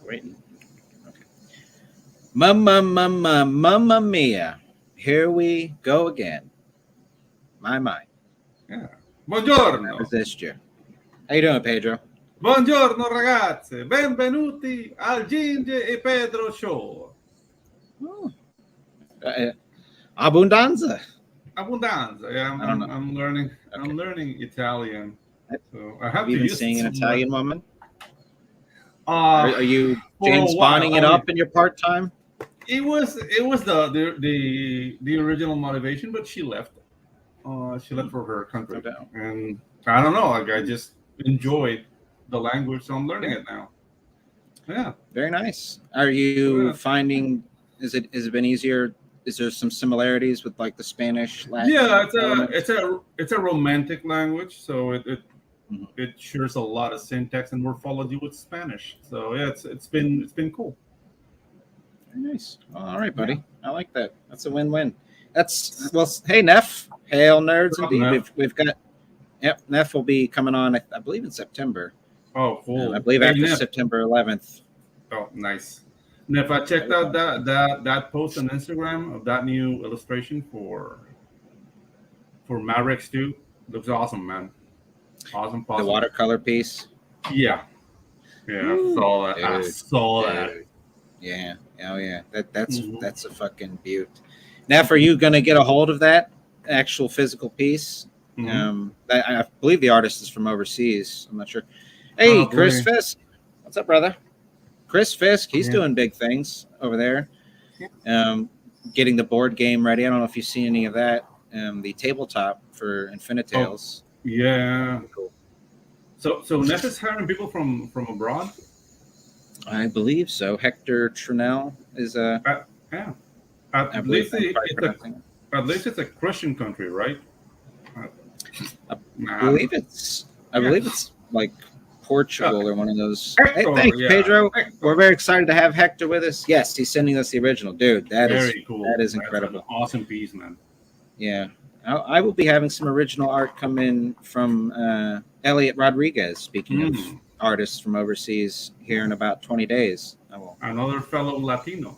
Waiting. Okay. Mamma mia. Here we go again. My. Yeah. Buongiorno. Resist you. How you doing, Pedro? Buongiorno ragazzi. Benvenuti al Ginge e Pedro Show. Abundanza. Abundanza. Yeah, I'm learning. Okay. I'm learning Italian. So I have to use seeing an Italian woman. Are you James Bonding it up in your part time? It was the original motivation, but she left. She left for her country, and I don't know. Like I just enjoyed the language, so I'm learning it now. Yeah, very nice. Are you finding? Is it been easier? Is there some similarities with like the Spanish? Latin it's a romantic language, so it shares a lot of syntax and morphology with Spanish. So yeah, it's been cool. Very nice. All right, buddy. Yeah. I like that. That's a win-win. Hey Neff, hail nerds. Indeed. Neff? We've got. Yep, Neff will be coming on. I believe in September. Oh, cool. I believe after Neff. September 11th. Oh, nice. Neff, I checked out that post on Instagram of that new illustration for Mavericks 2. Looks awesome, man. Awesome. The watercolor piece. Yeah. Ooh, I saw that. Yeah. Oh yeah. That's a fucking beaut. Neff, are you gonna get a hold of that actual physical piece? I believe the artist is from overseas. I'm not sure. Hey, Chris Fisk. What's up, brother? Chris Fisk, he's doing big things over there. Getting the board game ready. I don't know if you've seen any of that. The tabletop for Infinitales. Oh, yeah. Cool. So Neff is hiring people from abroad? I believe so. Hector Trinell is a At least it's a Christian country, right? I believe it's like Portugal or one of those. Hector, hey, thanks, Pedro. Hector. We're very excited to have Hector with us. Yes, he's sending us the original. Dude, that is cool. That is incredible. That's an awesome piece, man. Yeah. I will be having some original art come in from Elliot Rodriguez, speaking of artists from overseas, here in about 20 days. Another fellow Latino.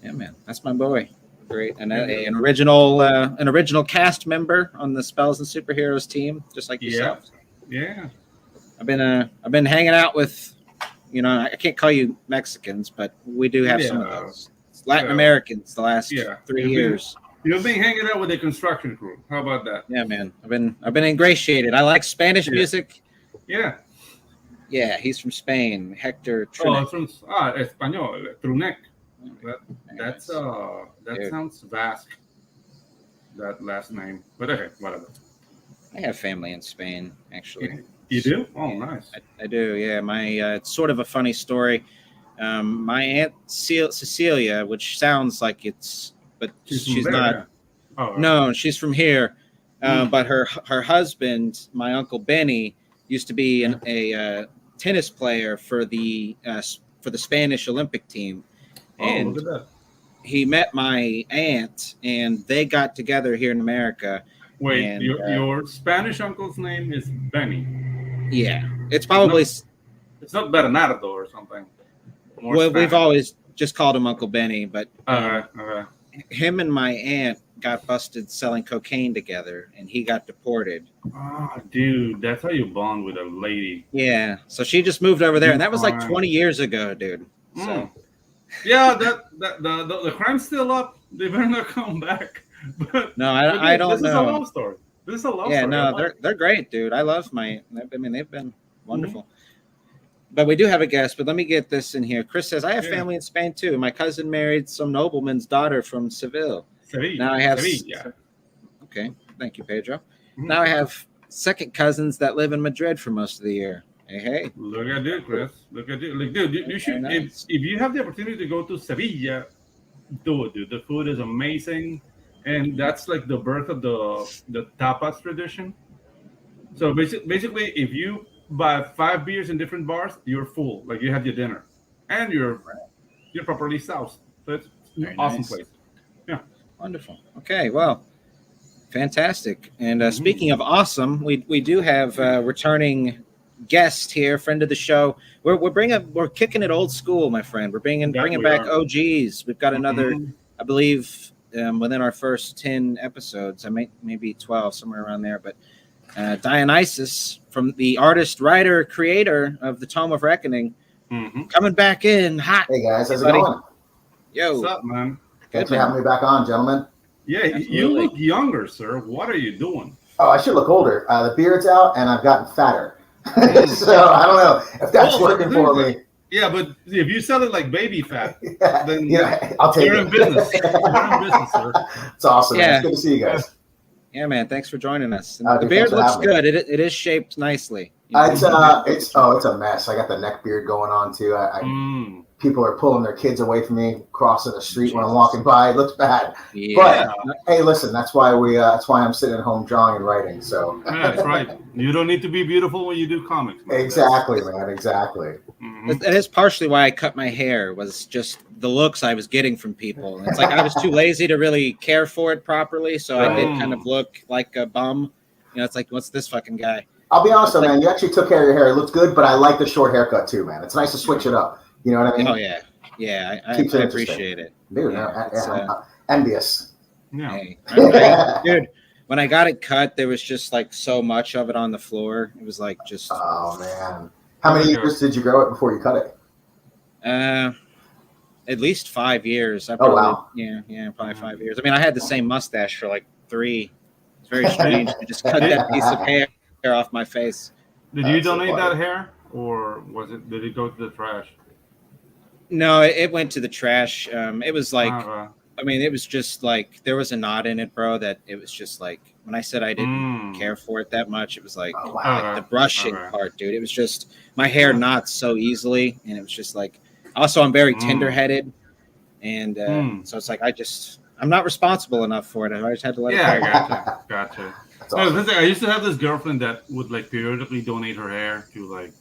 Yeah, man. That's my boy. Great. And an original cast member on the Spells and Superheroes team, just like yourself. Yeah. I've been hanging out with, I can't call you Mexicans, but we do have some of those. Latin Americans the last 3 years. You've been hanging out with the construction crew. How about that? Yeah, man. I've been ingratiated. I like Spanish music. Yeah. Yeah, he's from Spain. Hector Trunek. Oh, from Español, Trunek. That sounds Basque. That last name. But okay, whatever. I have family in Spain, actually. You do? Oh, nice. I do, yeah. My it's sort of a funny story. My aunt Cecilia, which sounds like but she's not. Yeah. Oh, no, she's from here. But her husband, my uncle Benny, used to be a tennis player for the Spanish Olympic team, and look at that. He met my aunt, and they got together here in America. Wait, and, your Spanish uncle's name is Benny. Yeah, it's probably. It's not Bernardo or something. Well, we've always just called him Uncle Benny, but him and my aunt got busted selling cocaine together, and he got deported. Oh, dude, that's how you bond with a lady. Yeah, so she just moved over there, and that was like 20 years ago, dude. So, yeah, the crime's still up. They better not come back. But no, I don't know. This is a love story. Yeah, no, they're great, dude. I love they've been wonderful. But we do have a guest, but let me get this in here. Chris says, I have family in Spain too. My cousin married some nobleman's daughter from Seville. Now I have Okay, thank you, Pedro. Now I have second cousins that live in Madrid for most of the year. Hey. Look at it, Chris. Look at it. Like, dude, you should if you have the opportunity to go to Sevilla, do it, dude. The food is amazing. And that's like the birth of the tapas tradition. So basically, if you buy 5 beers in different bars, you're full. Like you had your dinner, and you're properly soused. So it's an awesome place. Yeah, wonderful. Okay, well, fantastic. And speaking of awesome, we do have returning guest here, friend of the show. We're kicking it old school, my friend. We're bringing back OGs. We've got another, I believe, within our first 10 episodes, maybe 12, somewhere around there. But Dionysios, from the artist, writer, creator of the Tome of Reckoning, coming back in hot. Hey guys, how's it going? Yo, what's up, man? Thanks for having me back on, gentlemen. Yeah, absolutely. You look younger, sir. What are you doing? Oh, I should look older. The beard's out, and I've gotten fatter. So I don't know if that's working for me. Yeah, but if you sell it like baby fat, then I'll take you're in business. You're in business, sir. It's awesome. Yeah. It's good to see you guys. Yeah, man. Thanks for joining us. The beard looks good. It is shaped nicely. It's a mess. I got the neck beard going on too. People are pulling their kids away from me, crossing the street when I'm walking by. It looks bad. Yeah. But hey, listen, that's why I'm sitting at home drawing and writing. So that's right. You don't need to be beautiful when you do comics. Man. Exactly, man. Exactly. That is partially why I cut my hair, was just the looks I was getting from people. It's like I was too lazy to really care for it properly, so I did kind of look like a bum. You know, it's like, what's this fucking guy? I'll be honest, though, man. You actually took care of your hair. It looks good, but I like the short haircut too, man. It's nice to switch it up. You know what I mean? Oh yeah, yeah. I appreciate it. Dude, I'm envious. Yeah, hey, dude. When I got it cut, there was just like so much of it on the floor. It was like just. Oh man! How many years did you grow it before you cut it? At least 5 years. Wow. Yeah, probably 5 years. I mean, I had the same mustache for like 3. It's very strange to just cut that piece of hair off my face. Did you donate that hair, or did it go to the trash? No, it went to the trash. It was like, I mean, it was just like, there was a knot in it, bro, that it was just like, when I said I didn't care for it that much, it was like, like the brushing part, dude. It was just, my hair knots so easily, and it was just like, also I'm very tender-headed, and so it's like, I'm not responsible enough for it. I just had to let it go. Yeah, gotcha. Awesome. I used to have this girlfriend that would like periodically donate her hair to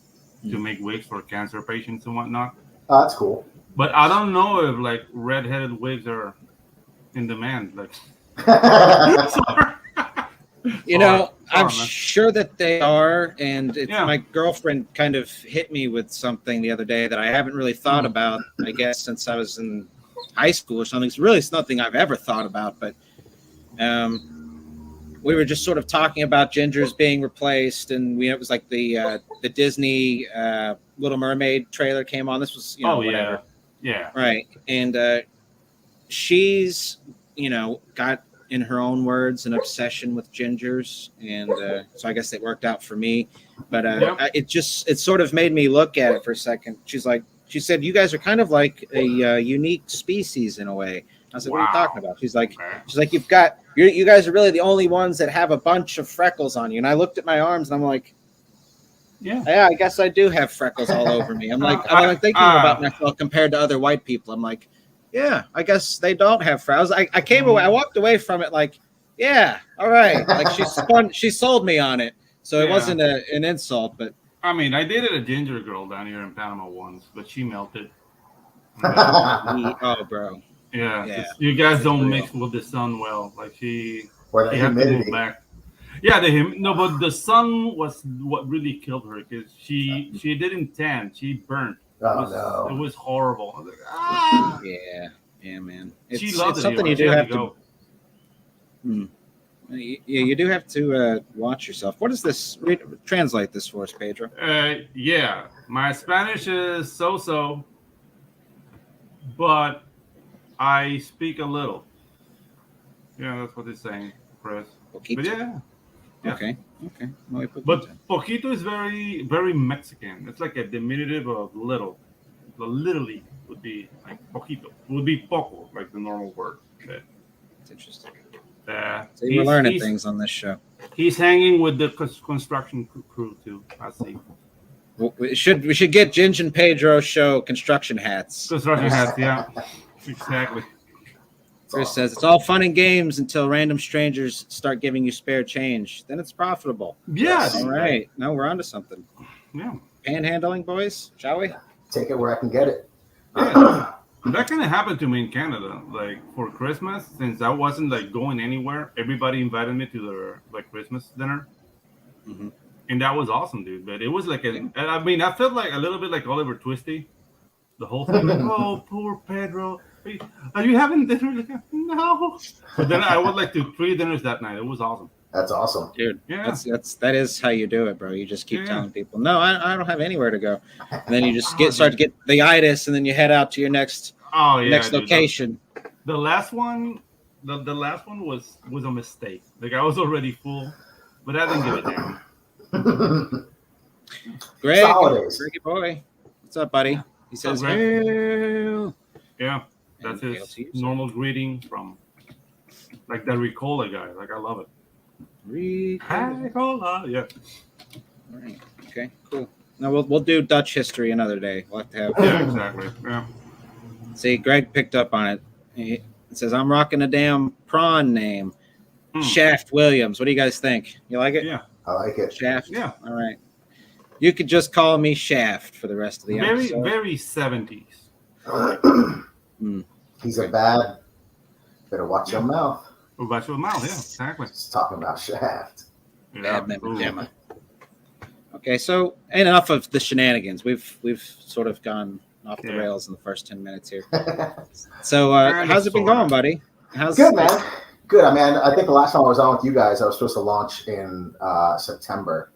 make wigs for cancer patients and whatnot. Oh, that's cool. But I don't know if like red-headed wigs are in demand. Like, you know, I'm sure that they are, and my girlfriend kind of hit me with something the other day that I haven't really thought about. I guess since I was in high school or something. It's nothing I've ever thought about, but we were just sort of talking about gingers being replaced, and it was like the Disney Little Mermaid trailer came on. This was whatever. Yeah, right. And she's got, in her own words, an obsession with gingers, and so I guess it worked out for me. But it sort of made me look at it for a second. She said, "You guys are kind of like a unique species in a way." I said, "What are you talking about?" She's like, you guys are really the only ones that have a bunch of freckles on you. And I looked at my arms, and I'm like, yeah, I guess I do have freckles all over me. I'm like, I'm thinking about myself compared to other white people. I'm like, yeah, I guess they don't have freckles. I came away, I walked away from it like, yeah, all right. Like she sold me on it. So it wasn't an insult, but. I mean, I dated a ginger girl down here in Panama once, but she melted. Oh, bro. Yeah. You guys don't mix with the sun well. Like she had to move back. Yeah, but the sun was what really killed her, because she didn't tan, she burnt. It was horrible. I was like, yeah, man. She loved it's something you do have to. Yeah, you do have to watch yourself. What is this? Translate this for us, Pedro. Yeah, my Spanish is so, but I speak a little. Yeah, that's what it's saying, Chris. Poquito. But yeah. Okay. But poquito is very, very Mexican. It's like a diminutive of little. The literally would be like poquito. It would be poco, like the normal word. It's interesting. So we're learning things on this show. He's hanging with the construction crew too. I see. Well, we should get Ginge and Pedro show construction hats. Construction hats, yeah, exactly. Chris says it's all fun and games until random strangers start giving you spare change. Then it's profitable. Yeah. All right. Now we're on to something. Yeah. Panhandling, boys, shall we? Take it where I can get it. Yeah. That kind of happened to me in Canada. Like for Christmas, since I wasn't like going anywhere, everybody invited me to their like Christmas dinner. And that was awesome, dude. But it was like I felt like a little bit like Oliver Twisty. The whole thing, like, oh, poor Pedro. Are you having dinner? Like, no. But then I would like to 3 dinners that night. It was awesome. That's awesome, dude. Yeah, that is how you do it, bro. You just keep telling people, no, I don't have anywhere to go, and then you just start to get the itis, and then you head out to your next location. The last one, the last one was a mistake. Like I was already full, but I didn't give a damn. Greggy boy, what's up, buddy? He says, "Hey." Yeah, that's his normal greeting from like the Ricola guy. Like I love it. Ricola, yeah. All right. Okay. Cool. Now we'll do Dutch history another day. We'll have to have. Yeah, exactly. Yeah. See, Greg picked up on it. It says, "I'm rocking a damn prawn name, Shaft Williams." What do you guys think? You like it? Yeah, I like it. Shaft. Yeah. All right. You could just call me Shaft for the rest of the episode. Very 70s. He's a bad. Better watch your mouth. Watch your mouth. Yeah, exactly. Just talking about Shaft. Yeah. Okay, so enough of the shenanigans. We've sort of gone off the rails in the first 10 minutes here. So how's it been going, buddy? Good, man. Good. I mean, I think the last time I was on with you guys, I was supposed to launch in September,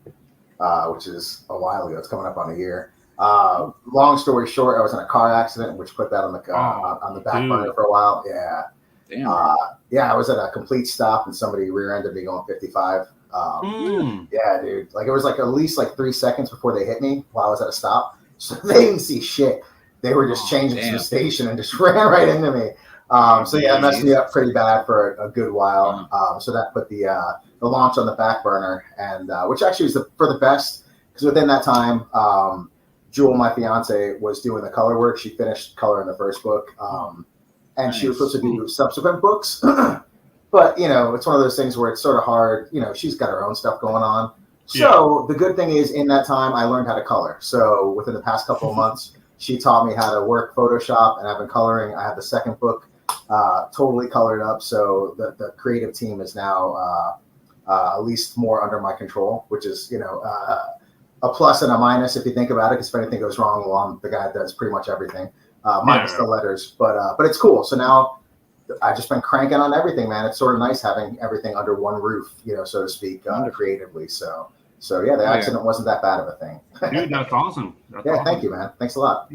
which is a while ago. It's coming up on a year. Long story short, I was in a car accident, which put that on the back burner for a while. Yeah. Damn. I was at a complete stop and somebody rear-ended me going 55. Yeah, dude. Like it was like at least like 3 seconds before they hit me while I was at a stop. So they didn't see shit. They were just changing to the station and just ran right into me. So yeah, it messed me up pretty bad for a good while. So that put the launch on the back burner, and which actually is for the best, because within that time, Jewel, my fiance, was doing the color work. She finished color in the first book, and she was supposed to do subsequent books. But, it's one of those things where it's sort of hard. She's got her own stuff going on. So the good thing is in that time, I learned how to color. So within the past couple of months, she taught me how to work Photoshop, and I've been coloring. I have the second book totally colored up. So the creative team is now at least more under my control, which is, a plus and a minus if you think about it, because if anything goes wrong, well, I'm the guy that does pretty much everything, minus the letters. But it's cool. So now I've just been cranking on everything, man. It's sort of nice having everything under one roof, so to speak, creatively. So yeah, the accident wasn't that bad of a thing. Dude, that's awesome. Awesome. Thank you, man. Thanks a lot.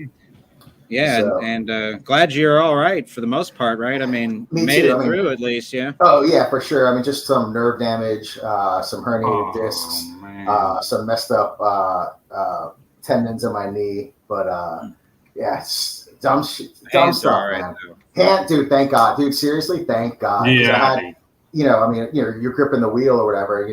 Yeah, So, and glad you're all right for the most part, right? I mean, made it through at least, yeah. Oh yeah, for sure. I mean, just some nerve damage, some herniated discs, some messed up tendons in my knee, but yeah, it's dumb stuff, right, man. Can't, dude. Thank God, dude. Seriously, thank God. Yeah. You're gripping the wheel or whatever.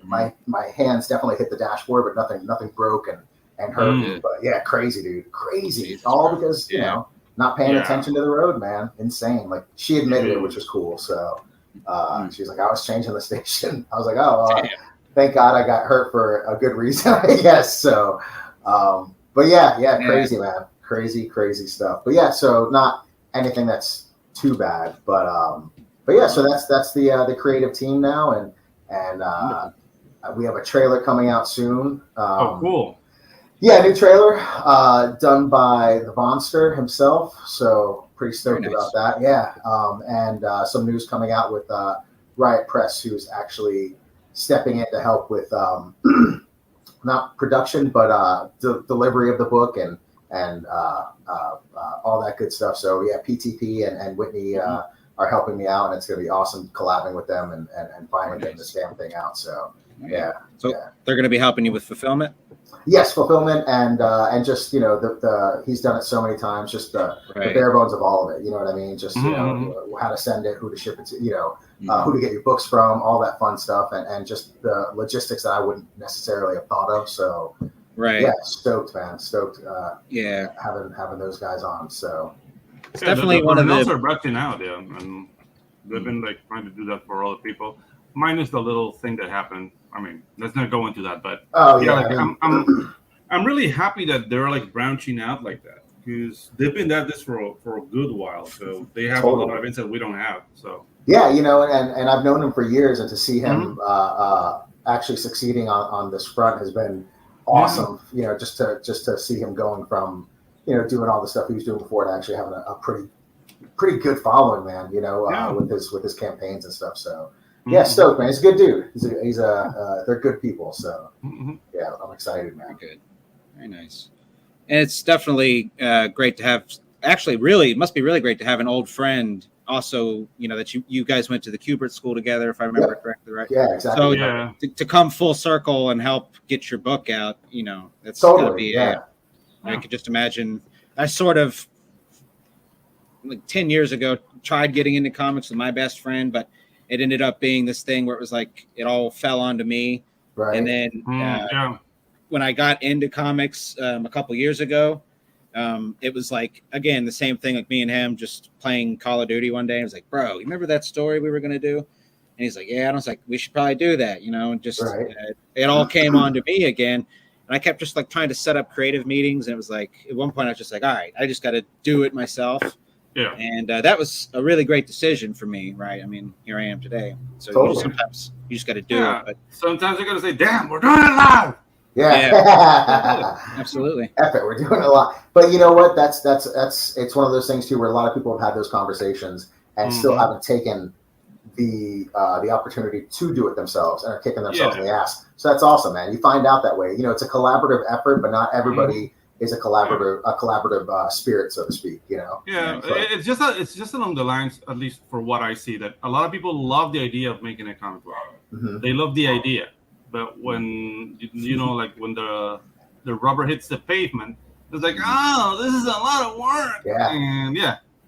My hands definitely hit the dashboard, but nothing broke and hurt me. But yeah, crazy, dude. Crazy. Jesus, all because, not paying Yeah. attention to the road, man. Insane. Like she admitted it, which was cool. So she was like, I was changing the station. I was like, thank God I got hurt for a good reason, I guess. So, but yeah, crazy, man. Crazy stuff. But yeah, so not anything that's too bad, but yeah, so that's the creative team now, and we have a trailer coming out soon. Cool. Yeah, new trailer done by the Vonster himself, so pretty stoked about that. Yeah, and some news coming out with Riot Press, who's actually stepping in to help with not production, but delivery of the book and all that good stuff. So yeah, PTP and Whitney are helping me out, and it's going to be awesome collabing with them and finally getting this damn thing out. So yeah. So they're going to be helping you with fulfillment? Yes, fulfillment and just the he's done it so many times, just the bare bones of all of it. You know what I mean? Just how to send it, who to ship it to, who to get your books from, all that fun stuff, and just the logistics that I wouldn't necessarily have thought of. So yeah, stoked, man, stoked. Having those guys on. So it's definitely one of the. Are branching out, and they've been like trying to do that for other people. Minus the little thing that happened. I mean, let's not go into that, but I'm really happy that they're like branching out like that, because they've been at this for a good while. So they have a lot of events that we don't have. So yeah, and I've known him for years, and to see him actually succeeding on this front has been awesome. You know, just to see him going from, you know, doing all the stuff he was doing before to actually having a pretty good following, man. You know, with his campaigns and stuff. So yeah, stoked, man. He's a good dude. They're good people. So yeah, I'm excited, man. Very good, very nice. And it's definitely great to have. Actually, really, it must be really great to have an old friend. Also, you know, that you guys went to the Kubert school together, if I remember correctly, right? Yeah, exactly. So to come full circle and help get your book out, you know, that's gonna be. I could just imagine. I sort of, like 10 years ago, tried getting into comics with my best friend, but it ended up being this thing where it was like it all fell onto me. Right. And then when I got into comics a couple years ago, it was like, again, the same thing, like me and him just playing Call of Duty one day. I was like, bro, you remember that story we were going to do? And he's like, yeah. And I was like, we should probably do that, you know, and just it all came on to me again. And I kept just like trying to set up creative meetings. And it was like, at one point I was just like, all right, I just got to do it myself. Yeah. And that was a really great decision for me, right? I mean, here I am today. So sometimes you just got to do it. But sometimes you're going to say, damn, we're doing it live. Yeah. Absolutely. Epic. We're doing a lot. But you know what? That's it's one of those things too where a lot of people have had those conversations and still haven't taken the opportunity to do it themselves and are kicking themselves in the ass. So that's awesome, man. You find out that way. You know, it's a collaborative effort, but not everybody is a collaborative spirit, so to speak. You know. Yeah, it's just along the lines, at least for what I see, that a lot of people love the idea of making a comic book. They love the idea. But when, you know, like when the rubber hits the pavement, it's like, oh, this is a lot of work. Yeah. And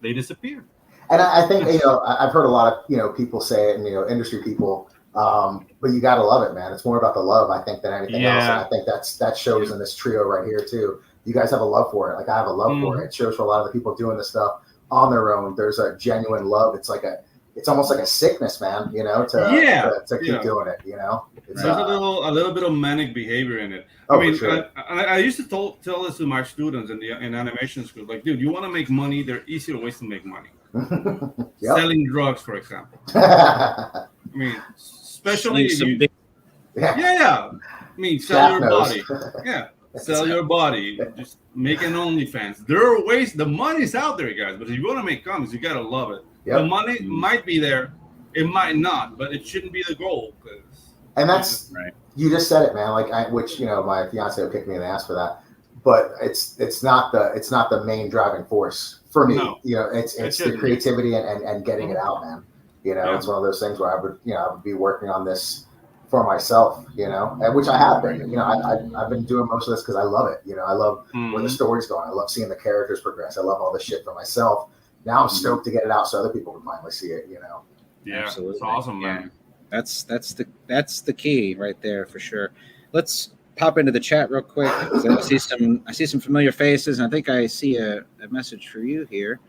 they disappear. And I think, you know, I've heard a lot of, you know, people say it, and, you know, industry people, but you got to love it, man. It's more about the love, I think, than anything else. And I think that shows in this trio right here, too. You guys have a love for it. Like, I have a love for it. It shows for a lot of the people doing this stuff on their own. There's a genuine love. It's almost like a sickness, man, you know, to keep doing it, you know. There's a little bit of manic behavior in it. I mean, I used to tell this to my students in animation school, like, dude, you want to make money? There are easier ways to make money. Selling drugs, for example. I mean, especially if you, I mean, sell your body. Sell your body. Just make an OnlyFans. There are ways. The money's out there, guys. But if you want to make comics, you gotta love it. The money might be there, it might not, but it shouldn't be the goal. And that's you just said it, man. Like, which, you know, my fiance will kick me in the ass for that. But it's not the main driving force for me. No, you know, it's the creativity and getting it out, man. You know, it's one of those things where I would be working on this for myself, you know, and which I have been. You know, I've been doing most of this because I love it. You know, I love where the story's going. I love seeing the characters progress. I love all this shit for myself. Now I'm stoked to get it out so other people can finally see it. You know. Yeah, absolutely. It's awesome, man. That's the key right there for sure. Let's pop into the chat real quick. I see some familiar faces, and I think I see a message for you here.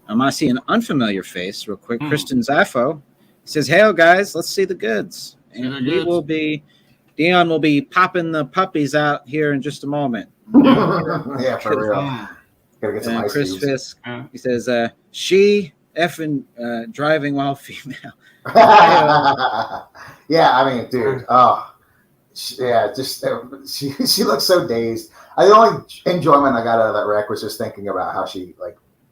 I see an unfamiliar face real quick. Kristen Zaffo says, "Hey guys, let's see the goods." And Dion will be popping the puppies out here in just a moment. Yeah, for real. Gotta get some ice Chris Fisk, he says, she effing driving while female. Yeah, I mean, dude. She looks so dazed. The only enjoyment I got out of that wreck was just thinking about how the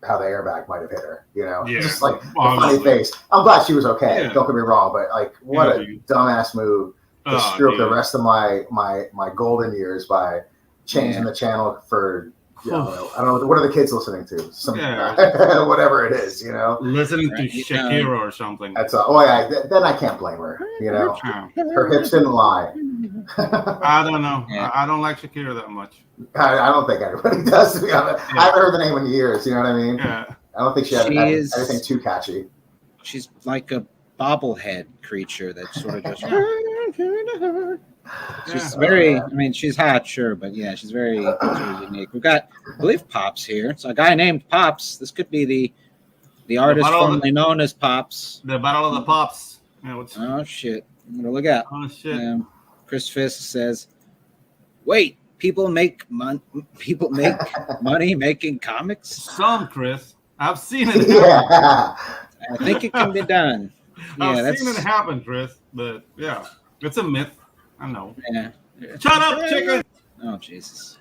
airbag might have hit her. You know, just like the funny face. I'm glad she was okay. Don't get me wrong, but like, what a dumbass move to screw up the rest of my golden years by changing the channel for. I don't know. What are the kids listening to? Whatever it is, you know. Listening to Shakira or something. That's then I can't blame her. You know, her hips didn't lie. I don't know. I don't like Shakira that much. I don't think anybody does, to be honest. I haven't heard the name in years. You know what I mean? Yeah. I don't think she had anything too catchy. She's like a bobblehead creature that sort of just. She's very, I mean, she's hot, sure, but yeah, she's very unique. We've got, I believe, Pops here. So a guy named Pops. This could be the artist formerly known as Pops. The Battle of the Pops. Oh shit! I'm gonna look out. Oh shit! Chris Fisk says, "Wait, people make money making comics." Some, Chris, I've seen it. Yeah, I think it can be done. I've seen it happen, Chris. But yeah, it's a myth. I know. Yeah. Shut up, chicken! Oh, Jesus.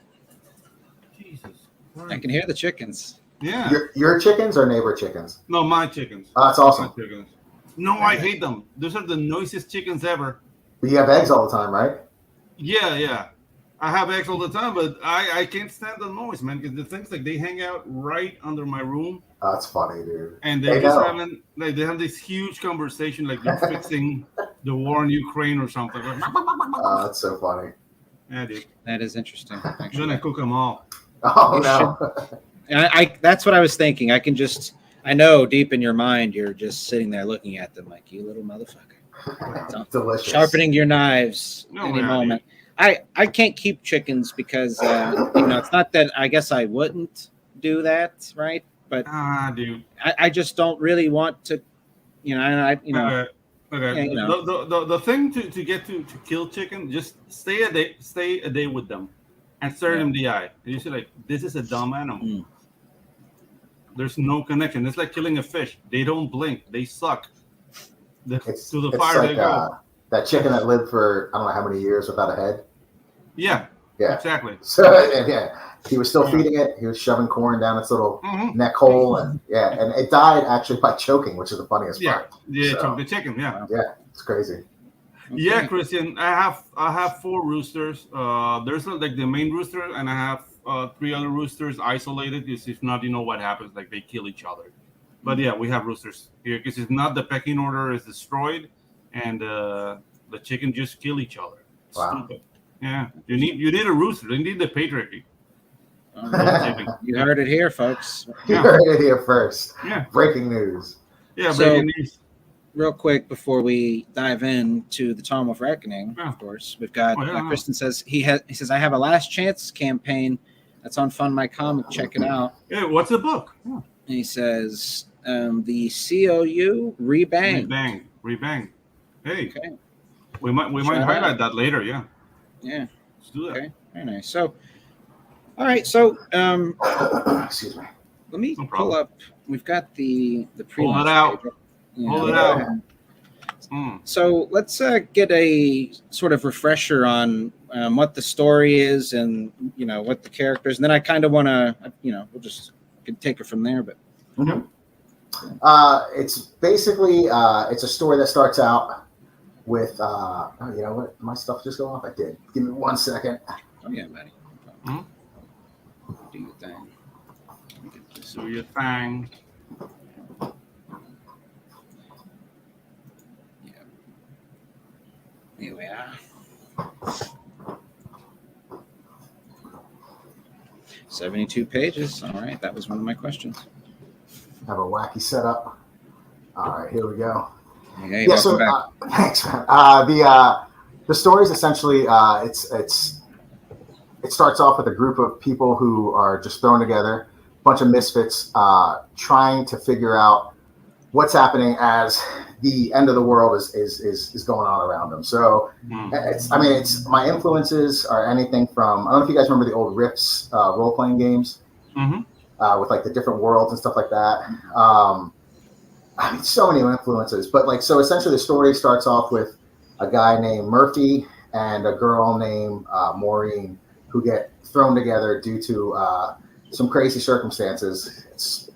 Jesus. I can hear the chickens. Yeah. Your chickens or neighbor chickens? No, my chickens. Oh, that's awesome. My chickens. No, I hate them. Those are the noisiest chickens ever. But you have eggs all the time, right? Yeah. I have eggs all the time, but I can't stand the noise, man. Because the things like they hang out right under my room. Oh, that's funny, dude. And they they have this huge conversation like they're fixing the war in Ukraine or something. Oh, that's so funny. Yeah, dude. That is interesting. Then I cook them all. Oh no. I that's what I was thinking. I know deep in your mind you're just sitting there looking at them like, you little motherfucker. Delicious. Sharpening your knives any moment. I can't keep chickens because it's not that I guess I wouldn't do that, right? But dude, I just don't really want to, Okay. The thing to get to kill chicken, just stay a day with them, and stare them in the eye. And you say like, this is a dumb animal. There's no connection. It's like killing a fish. They don't blink. They suck. It's to the fire like, they go. That chicken that lived for I don't know how many years without a head. Yeah. Exactly. So he was still feeding it. He was shoving corn down its little neck hole, and it died actually by choking, which is the funniest part. Yeah, choked the chicken. Yeah. Yeah, it's crazy. Okay. Yeah, Christian, I have 4 roosters. There's like the main rooster, and I have 3 other roosters isolated. Because if not, you know what happens? Like they kill each other. But yeah, we have roosters here because it's not the pecking order is destroyed, and the chicken just kill each other. Wow. Stupid. Yeah, you need a rooster. You need the patriarchy. You heard it here, folks. You heard it here first. Yeah. Breaking news. Yeah, breaking news. Real quick before we dive into the Tome of Reckoning, of course, we've got Kristen says he says I have a last chance campaign that's on Fund My Comic. Check it out. Yeah, what's the book? Yeah. And he says the COU Rebang. Rebang. Hey, okay. We might highlight that later. Yeah. Yeah. Let's do that. Okay. Very nice. So, all right. So, excuse me. Let me pull up. We've got the pull it out. Pull it out. So let's get a sort of refresher on what the story is and what the characters. And then I kind of want to we'll just can take it from there. But it's basically it's a story that starts out with you know what, my stuff just go off. I did. Give me 1 second. Oh yeah, buddy. Do your thing. Do your thing. Yeah. Here we are. 72 pages. All right, that was one of my questions. Have a wacky setup. All right, here we go. Hey, yeah. So thanks, man. The story is essentially it starts off with a group of people who are just thrown together, a bunch of misfits, trying to figure out what's happening as the end of the world is going on around them. So it's my influences are anything from, I don't know if you guys remember the old Rips role-playing games with like the different worlds and stuff like that. I mean, so many influences, but so essentially the story starts off with a guy named Murphy and a girl named Maureen who get thrown together due to some crazy circumstances. It's,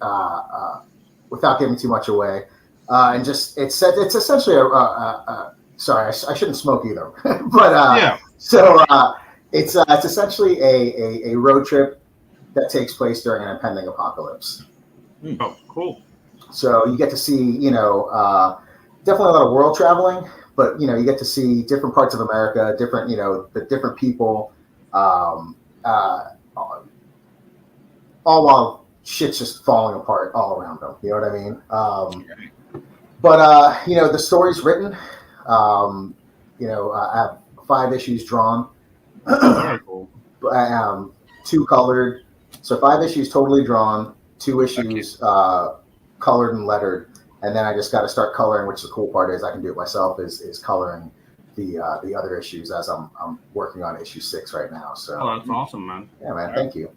without giving too much away, and just it's essentially sorry, I shouldn't smoke either, but so it's essentially a road trip that takes place during an impending apocalypse. Oh, cool. So you get to see, definitely a lot of world traveling, but you get to see different parts of America, different, the different people, all while shit's just falling apart all around them. You know what I mean? But the story's written. I have 5 issues drawn, Very cool. 2 colored. So 5 issues totally drawn, 2 issues colored and lettered, and then I just got to start coloring, which the cool part is I can do it myself. Is coloring the other issues as I'm working on issue 6 right now. So that's awesome, man. Yeah, man. Thank you.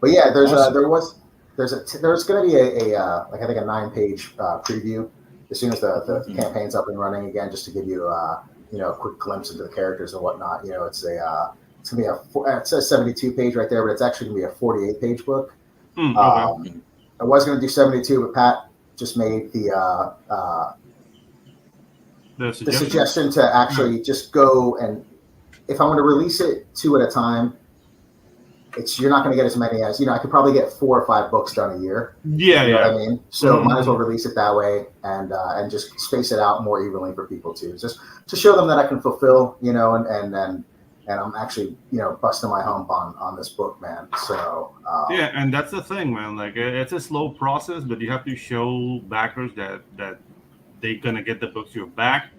But yeah, there's going to be a I think a 9-page preview as soon as the campaign's up and running again, just to give you a quick glimpse into the characters and whatnot. It's it's gonna be it says 72 page right there, but it's actually gonna be a 48 page book. Okay. I was gonna do 72, but Pat just made the suggestion to actually just go, and if I'm going to release it 2 at a time, you're not going to get as many as I could probably get 4 or 5 books done a year. Yeah, you know what I mean. So might as well release it that way and just space it out more evenly for people too, just to show them that I can fulfill, and I'm actually busting my hump on this book, man. So yeah, and that's the thing, man. Like it's a slow process, but you have to show backers that they're gonna get the books you're back,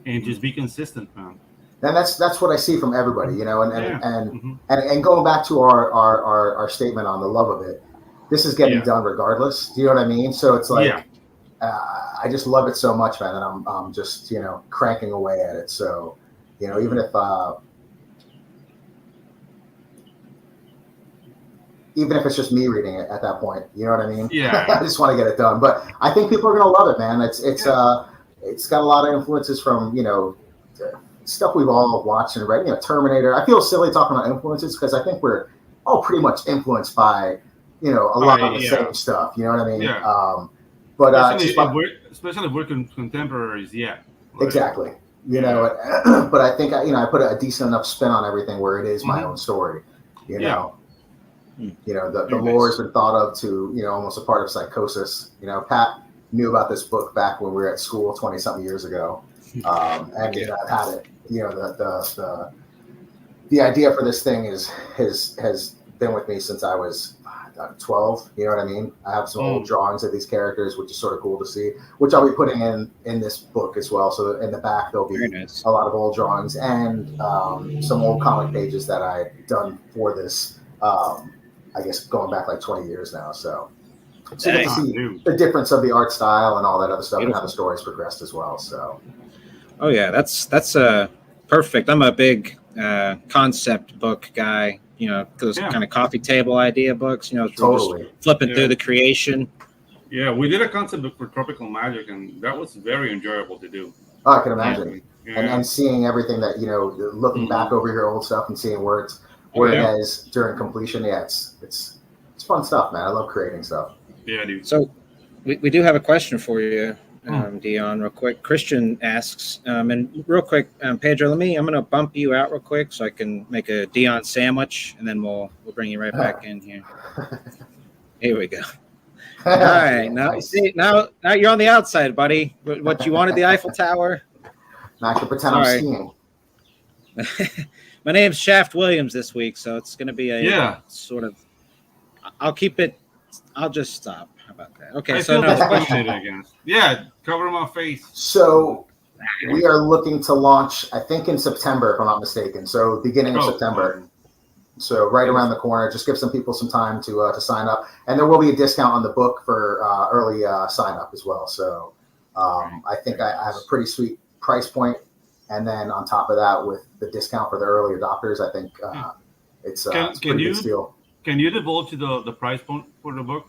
and just be consistent, man. And that's what I see from everybody, and going back to our statement on the love of it, this is getting done regardless. Do you know what I mean? So it's like I just love it so much, man, and I'm just cranking away at it. So even if it's just me reading it at that point, you know what I mean? Yeah. I just want to get it done. But I think people are gonna love it, man. It's got a lot of influences from stuff we've all watched and read. Terminator. I feel silly talking about influences because I think we're all pretty much influenced by a lot of the same stuff. You know what I mean? Yeah. But especially if we're contemporaries, exactly. But I think I put a decent enough spin on everything where it is my own story. The lore has been thought of to almost a part of Psychosis. Pat knew about this book back when we were at school 20-something years ago, and I've had it. The idea for this thing has been with me since I was 12. You know what I mean? I have some old drawings of these characters, which is sort of cool to see, which I'll be putting in this book as well. So in the back there'll be a lot of old drawings and some old comic pages that I've done for this. I guess going back like 20 years now. So you get to see the difference of the art style and all that other stuff and how the story's progressed as well. So. Oh yeah, that's perfect. I'm a big concept book guy. Those kind of coffee table idea books. Totally just flipping through the creation. Yeah, we did a concept book for Tropical Magic, and that was very enjoyable to do. Oh, I can imagine. Yeah. And seeing everything that looking back over your old stuff and seeing where it is during completion. Yeah, it's fun stuff, man. I love creating stuff. Yeah, dude. So we do have a question for you. Dion, real quick. Christian asks, and real quick, Pedro, I'm going to bump you out real quick so I can make a Dion sandwich, and then we'll bring you right back in here. Here we go. All right, now you're on the outside, buddy. What you wanted, the Eiffel Tower? Now I can pretend I'm skiing. My name's Shaft Williams this week, so it's going to be a sort of. I'll just stop. About that. Okay, so no question again. Yeah, cover my face. So we are looking to launch, I think, in September, if I'm not mistaken. So beginning of September. So right around the corner. Just give some people some time to sign up, and there will be a discount on the book for early sign up as well. So I think I have a pretty sweet price point, and then on top of that, with the discount for the early adopters, I think it's a pretty good deal. Can you divulge the price point for the book?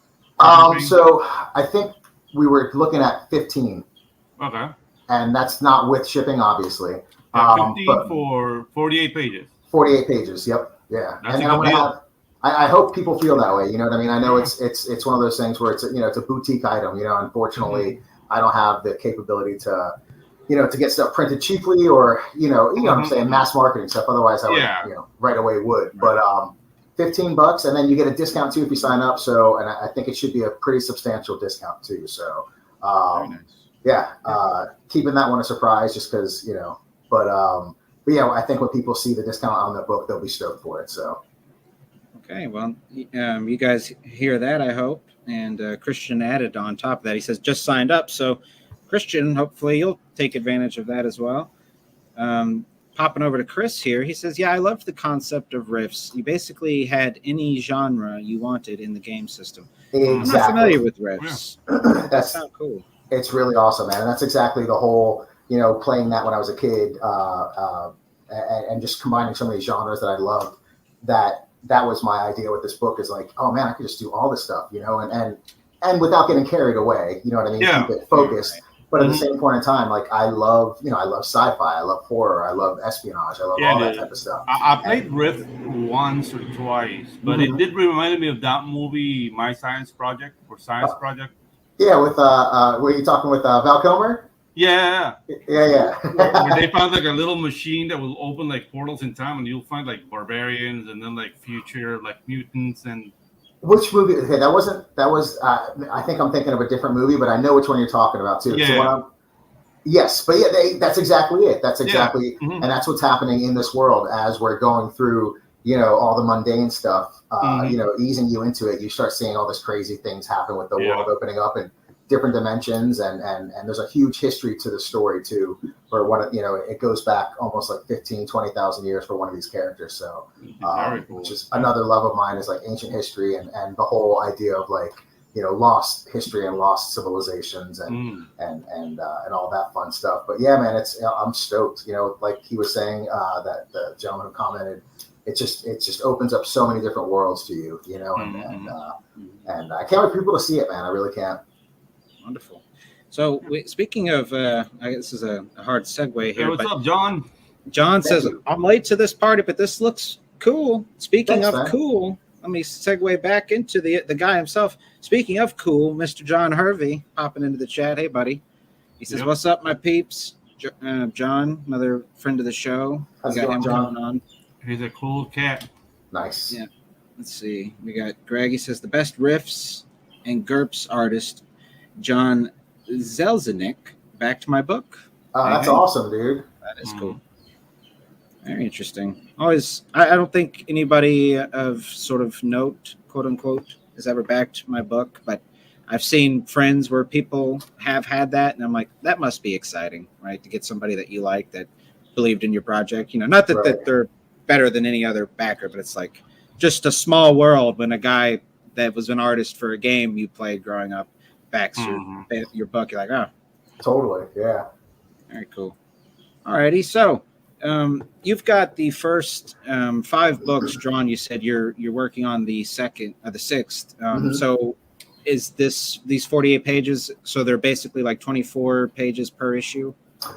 So I think we were looking at 15. Okay. And that's not with shipping, obviously. 15 for 48 pages. 48 pages. Yep. Yeah. That's and then I'm gonna I hope people feel that way. You know what I mean? I know it's one of those things where it's a boutique item. Unfortunately, I don't have the capability to get stuff printed cheaply or what I'm saying, mass marketing stuff. Otherwise, I would right away would. But $15, and then you get a discount too if you sign up. So, and I think it should be a pretty substantial discount too. So, keeping that one a surprise just because But I think when people see the discount on the book, they'll be stoked for it. So. Okay, well, you guys hear that, I hope. And Christian added on top of that. He says just signed up. So, Christian, hopefully you'll take advantage of that as well. Popping over to Chris here, he says, I loved the concept of riffs. You basically had any genre you wanted in the game system. Exactly. I'm not familiar with riffs. Yeah. That sounds cool. It's really awesome, man. And that's exactly the whole, playing that when I was a kid and just combining some of these genres that I loved. That was my idea with this book is like, oh, man, I could just do all this stuff, and without getting carried away, you know what I mean? Yeah. Keep it focused. But at the same point in time, like I love sci-fi, I love horror, I love espionage, I love all that type of stuff. I played Rift once or twice, but it did remind me of that movie, My Science Project or Science Project. Yeah, with were you talking with Val Kilmer? Yeah. Yeah. Where they found like a little machine that will open like portals in time, and you'll find like barbarians and then like future like mutants and. Which movie? Okay, that was. I think I'm thinking of a different movie, but I know which one you're talking about too. Yeah. So yes, but yeah, that's exactly it. That's exactly, and that's what's happening in this world as we're going through, all the mundane stuff. Easing you into it, you start seeing all this crazy things happen with the world opening up and different dimensions, and there's a huge history to the story too, where it goes back almost like 20,000 years for one of these characters. So cool. which is another love of mine, is like ancient history and the whole idea of like lost history and lost civilizations and all that fun stuff. But yeah, man, I'm stoked. Like he was saying, that the gentleman who commented, it just opens up so many different worlds to you, and I can't wait for people to see it, man. I really can't. Wonderful. So speaking of, I guess this is a hard segue here. Hey, what's up, John? John says, I'm late to this party, but this looks cool. Speaking of cool, let me segue back into the guy himself. Speaking of cool, Mr. John Hervey popping into the chat. Hey, buddy. He says, what's up, my peeps? John, another friend of the show. How's it going, John? On. He's a cool cat. Nice. Yeah. Let's see. We got Greg. He says, the best riffs and GURPS artist, John Zelznick. Back to my book. That's awesome, dude. That is cool. Very interesting. Always, I don't think anybody of sort of note, quote unquote, has ever backed my book, but I've seen friends where people have had that, and I'm like, that must be exciting, right? To get somebody that you like that believed in your project. Not that they're better than any other backer, but it's like just a small world when a guy that was an artist for a game you played growing up backs your book. You're like, oh, totally, yeah. Very cool. Alrighty, so you've got the first 5 books drawn. You said you're working on the sixth. So is these 48 pages? So they're basically like 24 pages per issue.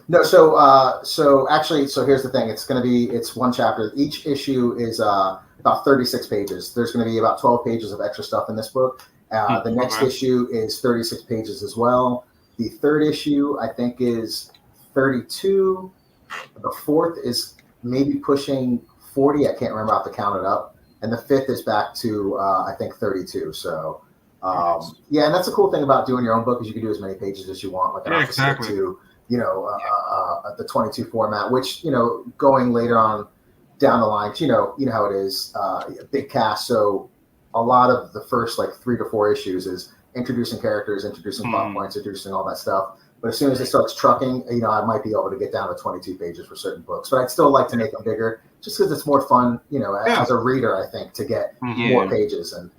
No, so actually, here's the thing. It's one chapter. Each issue is about 36 pages. There's going to be about 12 pages of extra stuff in this book. The next issue is 36 pages as well. The third issue, I think, is 32. The fourth is maybe pushing 40. I can't remember. I have to count it up. And the fifth is back to, I think, 32. So, yeah, and that's the cool thing about doing your own book is you can do as many pages as you want. Like, I don't have to stick to, the 22 format, which, going later on down the line, you know how it is, a big cast. So a lot of the first like 3 to 4 issues is introducing characters, introducing plot points, introducing all that stuff. But as soon as it starts trucking, I might be able to get down to 22 pages for certain books. But I'd still like to make them bigger just because it's more fun, as a reader, I think, to get more pages and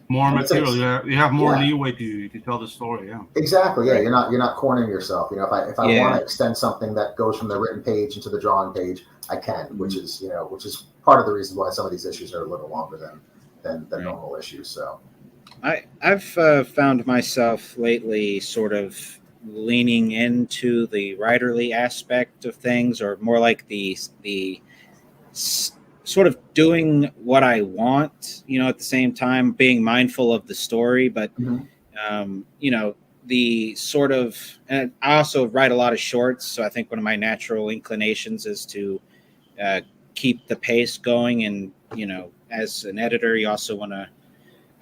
more material. You have more leeway to tell the story. Yeah, exactly. Yeah, you're not cornering yourself. If I want to extend something that goes from the written page into the drawing page, I can, which is part of the reason why some of these issues are a little longer than normal issues. So I've found myself lately sort of leaning into the writerly aspect of things, or more like the sort of doing what I want, at the same time being mindful of the story. But the sort of, and I also write a lot of shorts, so I think one of my natural inclinations is to keep the pace going. And as an editor, you also want to,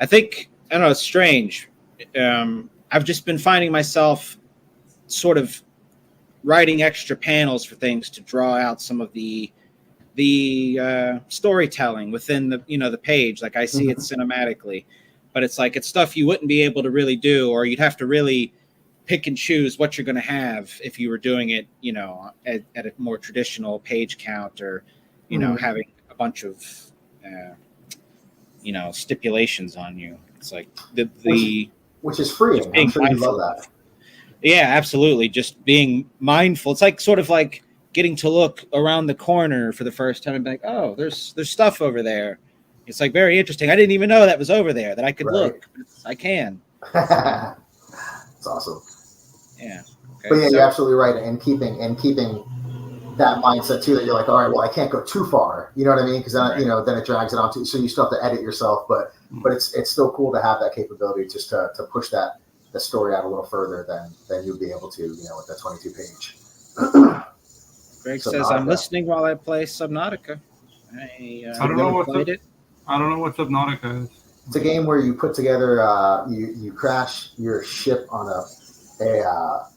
I don't know, it's strange. I've just been finding myself sort of writing extra panels for things to draw out some of the storytelling within the page. Like I see it cinematically, but it's like it's stuff you wouldn't be able to really do, or you'd have to really pick and choose what you're going to have if you were doing it, at a more traditional page count, or having a bunch of stipulations on you. It's like which is free. I'm sure you love that. Yeah, absolutely. Just being mindful. It's like sort of like getting to look around the corner for the first time and be like, oh, there's stuff over there. It's like very interesting. I didn't even know that was over there, that I could look. I can. It's awesome. Yeah. But yeah, you're absolutely right. And keeping that mindset too, that you're like, all right, well, I can't go too far. You know what I mean? Because then, then it drags it on too. So you still have to edit yourself. But it's still cool to have that capability just to push the story out a little further than you'd be able to, with that 22 page. Greg says, I'm listening while I play Subnautica. I don't know what played it. I don't know what Subnautica is. It's a game where you put together, you crash your ship on a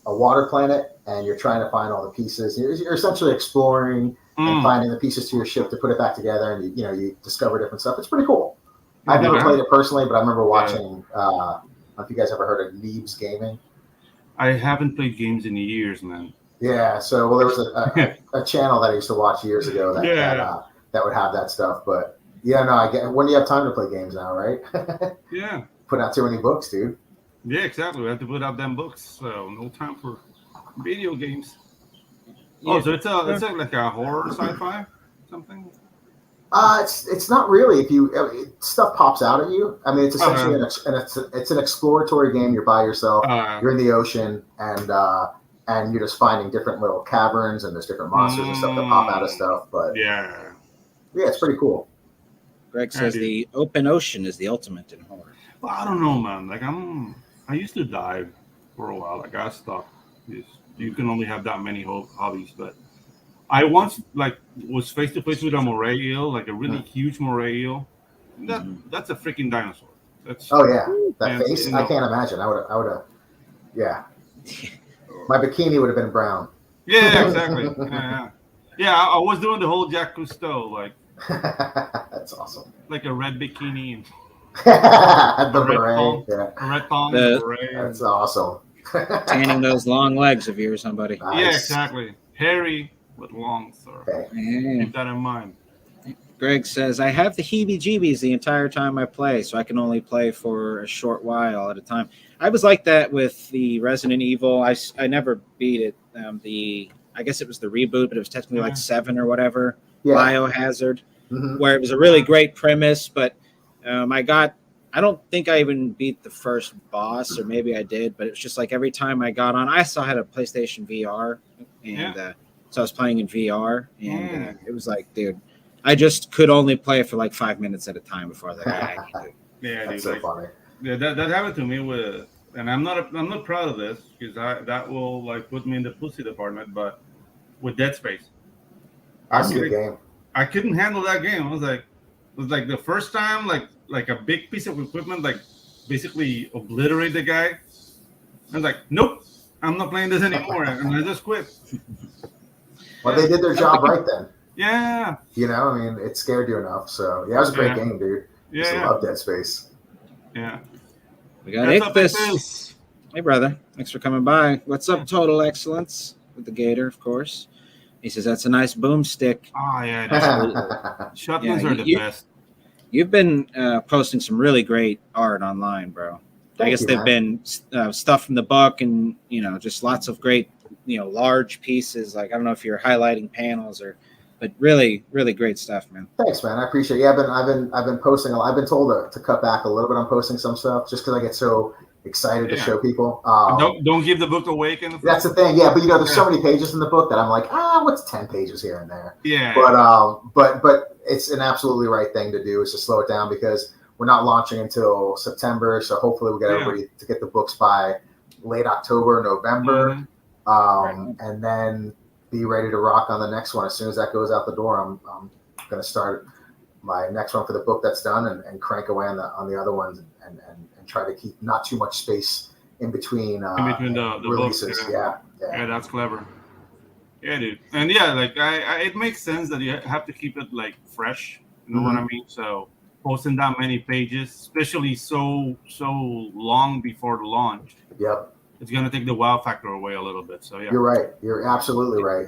water planet, and you're trying to find all the pieces. You're essentially exploring and finding the pieces to your ship to put it back together, and you discover different stuff. It's pretty cool. I've never played it personally, but I remember watching. I don't know if you guys ever heard of Neebs Gaming. I haven't played games in years, man. Yeah, so there was a channel that I used to watch years ago that would have that stuff, but. Yeah, no, I get. When do you have time to play games now, right? Yeah. Put out too many books, dude. Yeah, exactly. We have to put out them books, so no time for video games. Yeah. Oh, so it's like a horror sci-fi something. It's not really. If stuff pops out at you. I mean, it's essentially it's an exploratory game. You're by yourself. You're in the ocean, and you're just finding different little caverns, and there's different monsters and stuff that pop out of stuff. But yeah, it's pretty cool. Greg says the open ocean is the ultimate in horror. Well, I don't know, man. Like I used to dive for a while. Like I stopped. You can only have that many hobbies. But I once was face to face with a moray eel, like a really huge moray eel. That's a freaking dinosaur. That face. I can't imagine. I would have. Yeah. My bikini would have been brown. Yeah, exactly. Yeah. I was doing the whole Jacques Cousteau, like. That's awesome. Like a red bikini and the beret. A red thong. That's awesome. Tanning those long legs of yours, somebody. Nice. Yeah, exactly. Hairy with long, sir. Okay. Keep that in mind. Greg says, I have the heebie-jeebies the entire time I play, so I can only play for a short while at a time. I was like that with the Resident Evil. I never beat it. I guess it was the reboot, but it was technically like 7 or whatever. Yeah. Biohazard, where it was a really great premise, but I don't think I even beat the first boss, or maybe I did, but it was just like every time I got on, I still had a PlayStation VR, and so I was playing in VR, and it was like, dude, I just could only play for like 5 minutes at a time before I was like, I can't do it. Yeah, that's so funny. Yeah, that happened to me with, and I'm not proud of this because that will like put me in the pussy department, but with Dead Space. That's a good game. I couldn't handle that game. It was like the first time, like a big piece of equipment, like basically obliterate the guy. I was like, nope, I'm not playing this anymore, and I just quit. Well, they did their job right then. Yeah. I mean, it scared you enough. So yeah, it was a great game, dude. Yeah. I love Dead Space. Yeah. We got Ichthus. Hey, brother. Thanks for coming by. What's up, Total Excellence? With the Gator, of course. He says, that's a nice boomstick. Oh, yeah. Shotguns are the best. You've been posting some really great art online, bro. I guess they've been stuff from the book and, just lots of great, large pieces. Like, I don't know if you're highlighting panels but really, really great stuff, man. Thanks, man. I appreciate it. Yeah, I've been posting. I've been told to cut back a little bit on posting some stuff just because I get so excited to show people. Don't give the book away. That's the thing. Yeah, but there's so many pages in the book that I'm like, what's 10 pages here and there? Yeah. But it's an absolutely right thing to do is to slow it down because we're not launching until September. So hopefully we get everybody to get the books by late October, November, and then be ready to rock on the next one. As soon as that goes out the door, I'm going to start my next one for the book that's done and crank away on the other ones and try to keep not too much space in between the releases. Books, Yeah, that's clever. Yeah, dude. And yeah, like it makes sense that you have to keep it like fresh. You know what I mean? So posting that many pages, especially so long before the launch. Yep. It's gonna take the wow factor away a little bit. So yeah. You're right. You're absolutely right.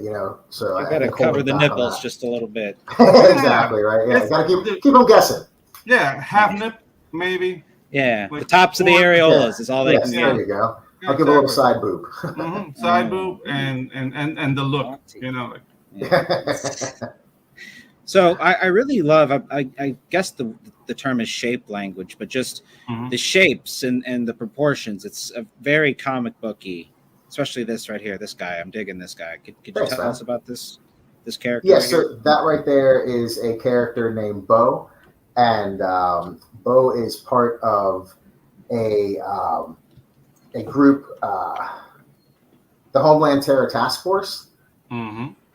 So you gotta cover the nipples just a little bit. Exactly right. Yeah, you gotta keep them guessing. Yeah, half nip maybe. Yeah, like the tops of the areolas is all they can get. There you go. I'll give a little side boob. Side boob and the look. So I really love. I guess the term is shape language, but just the shapes and the proportions. It's a very comic booky especially this right here. This guy, I'm digging this guy. Could you Thanks, tell man. us about this character? Yeah, right so here? that right there is a character named Bo, and Bo is part of a group, the Homeland Terror Task Force,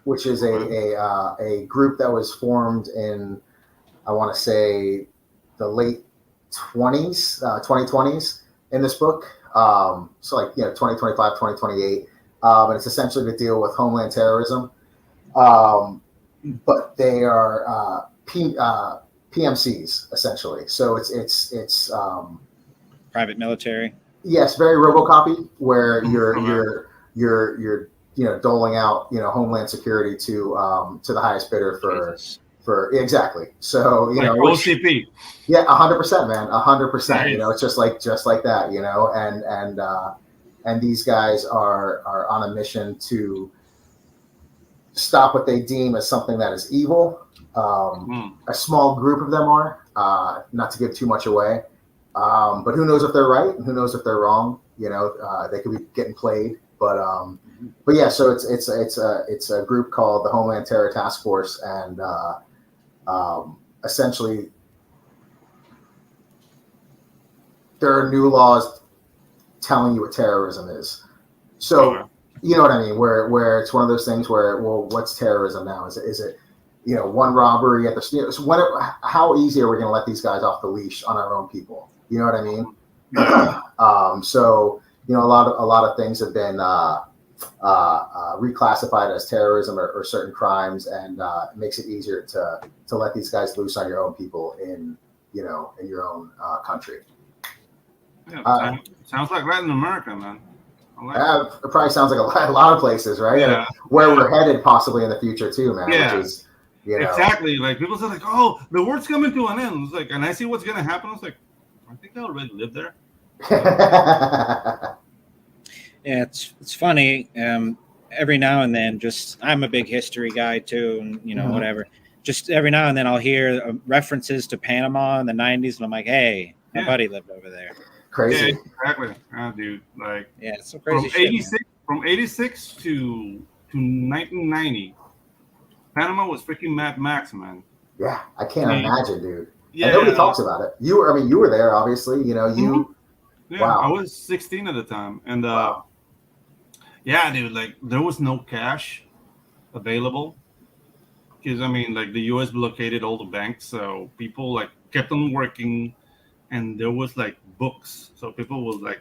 which is a group that was formed in, I want to say, the late 2020s in this book. So like, 2025, 2028. And it's essentially to deal with Homeland terrorism. But they are PMCs essentially. So it's Private military. Yes, very RoboCopy, where you're doling out Homeland Security to the highest bidder for exactly. So like OCP. Yeah, 100%, man, 100%. Nice. It's just like that, and these guys are on a mission to stop what they deem as something that is evil. A small group of them are, not to give too much away, but who knows if they're right and who knows if they're wrong. They could be getting played, but yeah. So it's a group called the Homeland Terror Task Force, and essentially there are new laws telling you what terrorism is. So you know what I mean? Where it's one of those things where, well, what's terrorism now? Is it one robbery at the so how easy are we going to let these guys off the leash on our own people? You know what I mean? So a lot of things have been reclassified as terrorism or certain crimes, and it makes it easier to let these guys loose on your own people in your own country. Yeah, sounds like Latin America, man. It probably sounds like a lot of places, right? Yeah. Where we're headed possibly in the future too, man. Yeah. Which is, exactly. Like people say, like, "Oh, the world's coming to an end." It's like, and I see what's gonna happen. It's like, I think I already lived there. Yeah, it's funny. Every now and then, I'm a big history guy too, and whatever. Just every now and then, I'll hear references to Panama in the '90s, and I'm like, "Hey, my buddy lived over there." Crazy. Yeah, exactly. Dude, like, yeah, it's so crazy. From '86 to 1990, Panama was freaking Mad Max, man. Yeah, I can't imagine, dude. Yeah, and nobody talks about it. You were there, obviously. Yeah, wow. I was 16 at the time, and wow. Yeah, dude, like there was no cash available because like the U.S. blockaded all the banks, so people like kept on working, and there was like books, so people would like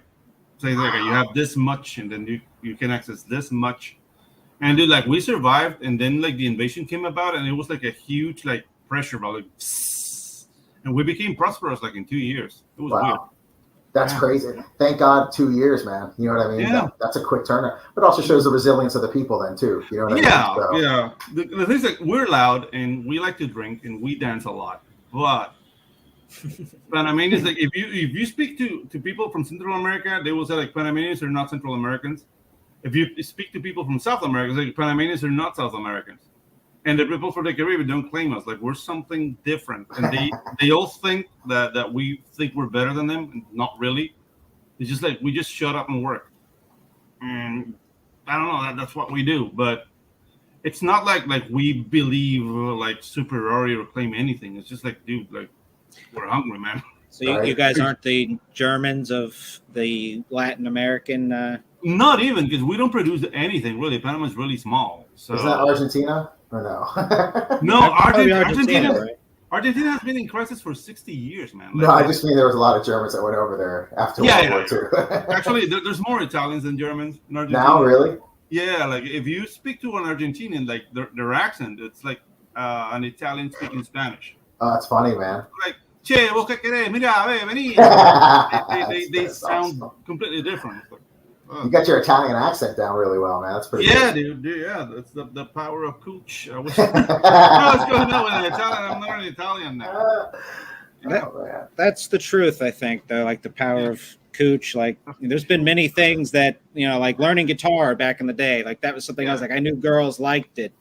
say like you have this much, and then you can access this much, and dude, like we survived, and then like the invasion came about, and it was like a huge like pressure about like, and we became prosperous like in 2 years. It was weird. That's crazy. Thank God, 2 years, man. You know what I mean? Yeah. That's a quick turnaround. But also shows the resilience of the people then too. You know what I mean? Yeah. The thing is like we're loud and we like to drink and we dance a lot. But Panamanians, like if you speak to people from Central America, they will say like Panamanians are not Central Americans. If you speak to people from South America, like Panamanians are not South Americans. And the people from the Caribbean don't claim us like we're something different, and they all think that we think we're better than them, and not really. It's just like we just shut up and work, and I don't know, that's what we do. But it's not like we believe like superiority or claim anything. It's just like, dude, like we're hungry, man. So you guys aren't the Germans of the Latin American. Not even, because we don't produce anything really. Panama's really small. So is that Argentina? Or no? No, Argentina. Right? Argentina has been in crisis for 60 years, man. Like, no, I just mean there was a lot of Germans that went over there after World War II. Actually, there's more Italians than Germans in Argentina. Now, really? Yeah, like if you speak to an Argentinian, like their accent, it's like an Italian speaking Spanish. Oh, that's funny, man. Like, che, vos qué querés? Mira, vení. They sound completely different. You got your Italian accent down really well, man. That's pretty good. Dude. Yeah, that's the power of Cooch. I wish I was going out with an Italian. I'm not an Italian now. That's the truth, I think, though. Like the power of Cooch. Like, there's been many things that, like learning guitar back in the day. Like that was something I was like, I knew girls liked it,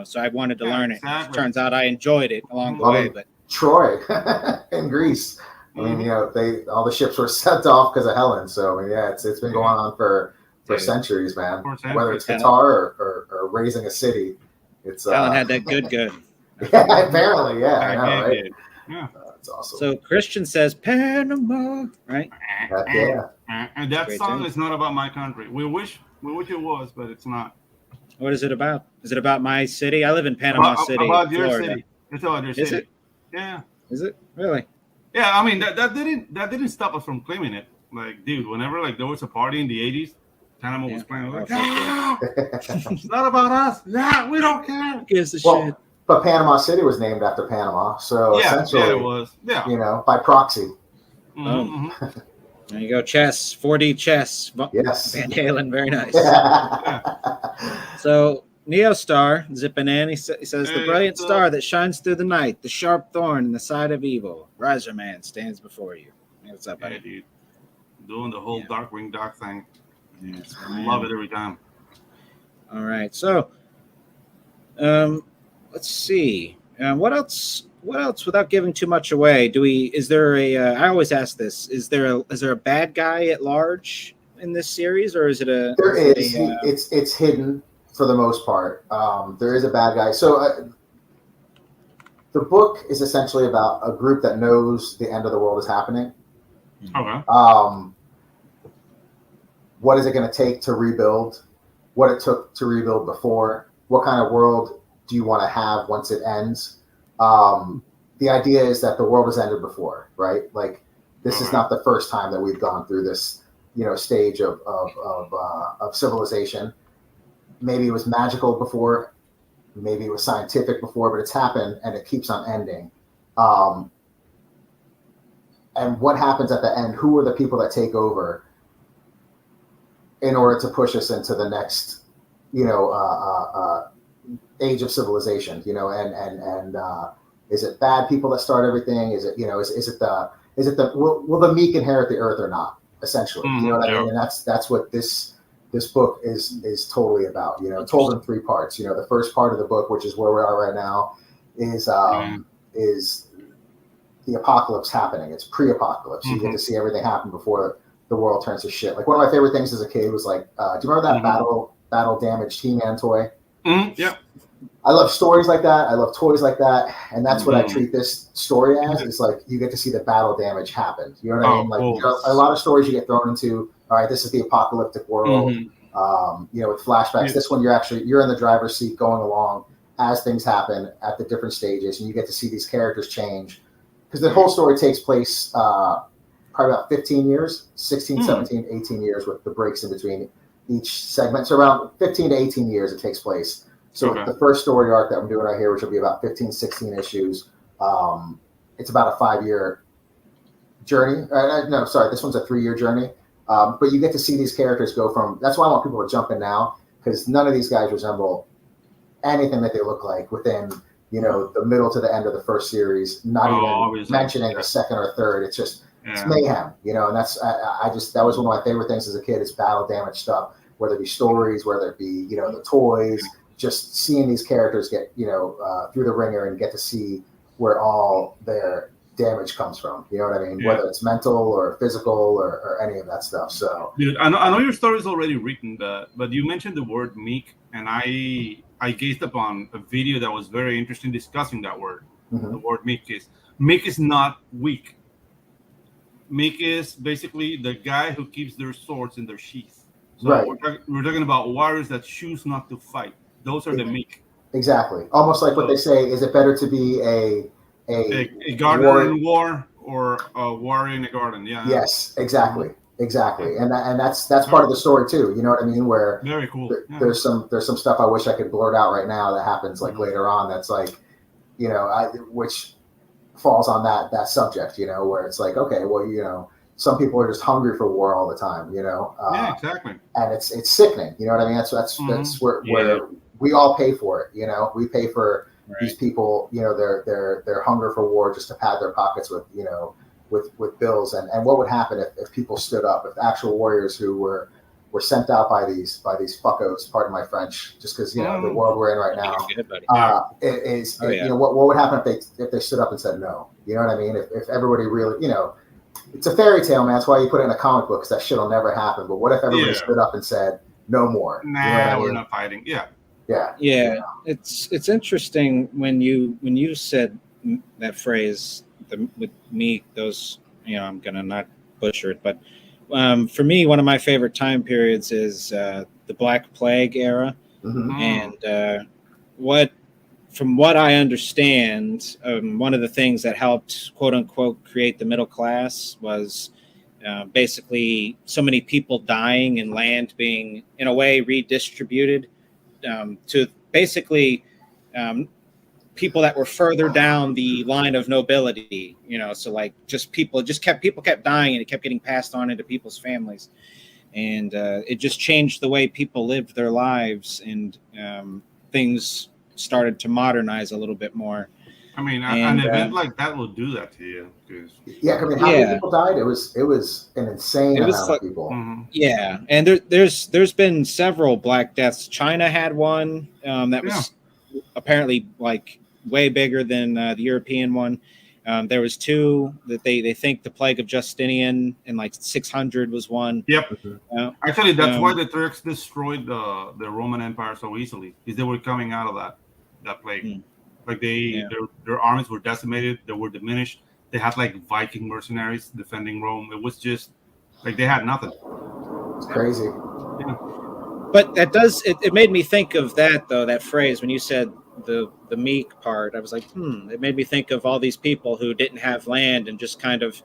so I wanted to learn it. Turns out I enjoyed it along the way. But Troy in Greece. I mean, all the ships were sent off because of Helen. So, it's been going on for for centuries, man. For Whether it's guitar or raising a city, it's Alan had that good. Yeah, apparently, yeah, I know, right? Yeah, that's awesome. So Christian says Panama, right? Heck yeah. And that song is not about my country. We wish it was, but it's not. What is it about? Is it about my city? I live in Panama City, about your Florida. city. It's about your city. Is it? Yeah. Is it really? Yeah, I mean that didn't stop us from claiming it. Like, dude, whenever like there was a party in the 80s, Panama was playing. Like, it's not about us. Yeah, we don't care. Who gives a shit? But Panama City was named after Panama, so essentially, it was. Yeah, you know, by proxy. Mm-hmm. There you go, chess, 4D chess. Yes, Van Halen, very nice. So Neostar, zipping in, he says, the brilliant star that shines through the night, the sharp thorn in the side of evil, Riser Man stands before you. Hey, what's up, buddy? Dude. Doing the whole Darkwing Duck thing. Yes, love it every time. All right, so let's see. What else? Without giving too much away, is there a? I always ask this: is there a bad guy at large in this series, or is it a? There is. It's hidden for the most part. There is a bad guy. So the book is essentially about a group that knows the end of the world is happening. Okay. What is it going to take to rebuild? What it took to rebuild before? What kind of world do you want to have once it ends? The idea is that the world has ended before, right? Like this is not the first time that we've gone through this, stage of civilization. Maybe it was magical before, maybe it was scientific before, but it's happened and it keeps on ending. And what happens at the end? Who are the people that take over in order to push us into the next, age of civilization? And is it bad people that start everything? Is it will the meek inherit the earth or not? Essentially, you know what I mean? And that's what this book is totally about. Told in 3 parts. The first part of the book, which is where we are right now, is the apocalypse happening. It's pre-apocalypse. You get to see everything happen before the world turns to shit. Like one of my favorite things as a kid was like, do you remember that battle damaged He-Man toy? Yeah. I love stories like that. I love toys like that, and that's what I treat this story as. It's like you get to see the battle damage happen. You know what I mean? Like a lot of stories you get thrown into. All right, this is the apocalyptic world. With flashbacks. This one you're in the driver's seat going along as things happen at the different stages, and you get to see these characters change. Because the whole story takes place probably about 15 years, 16, 17, 18 years with the breaks in between each segment. So around 15 to 18 years it takes place. So the first story arc that I'm doing right here, which will be about 15, 16 issues, it's about a 5-year journey. This one's a 3-year journey. But you get to see these characters go from, that's why I want people to jump in now, because none of these guys resemble anything that they look like within, the middle to the end of the first series, not even mentioning the second or third. It's just, it's mayhem, and that's, that was one of my favorite things as a kid is battle damage stuff, whether it be stories, whether it be, the toys, just seeing these characters get, through the ringer and get to see where all their damage comes from. You know what I mean? Yeah. Whether it's mental or physical or any of that stuff. So, dude, I know your story is already written, but you mentioned the word meek, and I gazed upon a video that was very interesting discussing that word. The word meek is not weak. Meek is basically the guy who keeps their swords in their sheath. So we're talking about warriors that choose not to fight. Those are the meek. Exactly. Almost like what they say, is it better to be a gardener in war or a warrior in a garden? Yeah. Yes, exactly. And that's part of the story too. You know what I mean? Where very cool. There's some stuff I wish I could blurt out right now that happens like later on. That's like, which falls on that subject. Where it's like, okay, well, some people are just hungry for war all the time. Yeah, exactly. And it's sickening. You know what I mean? That's where we all pay for it. We pay for these people, their hunger for war just to pad their pockets with, with bills. And what would happen if people stood up, if actual warriors who were sent out by these fuckos, pardon my French, just because, the world we're in right now, what would happen if they stood up and said no? You know what I mean? If everybody really, it's a fairy tale, man. That's why you put it in a comic book, because that shit will never happen. But what if everybody stood up and said, no more? Nah, we're not fighting. Yeah. It's interesting when you said that phrase with me, those, I'm gonna not butcher it, but for me, one of my favorite time periods is the Black Plague era. And from what I understand, one of the things that helped, quote unquote, create the middle class was basically so many people dying and land being, in a way, redistributed to basically people that were further down the line of nobility, so like people kept dying, and it kept getting passed on into people's families. And it just changed the way people lived their lives, and things started to modernize a little bit more. I mean, an event like that will do that to you. How many people died? It was an insane amount of people. Yeah, and there's been several Black Deaths. China had one that was apparently like way bigger than the European one. There was two that they think the plague of Justinian in like 600 was one. Yep. Actually, that's why the Turks destroyed the Roman Empire so easily, because they were coming out of that plague. Like their armies were decimated. They were diminished. They had like Viking mercenaries defending Rome. It was just like they had nothing. It's crazy. Yeah. But that does it made me think of that though, that phrase when you said the meek part. I was like, it made me think of all these people who didn't have land and just kind of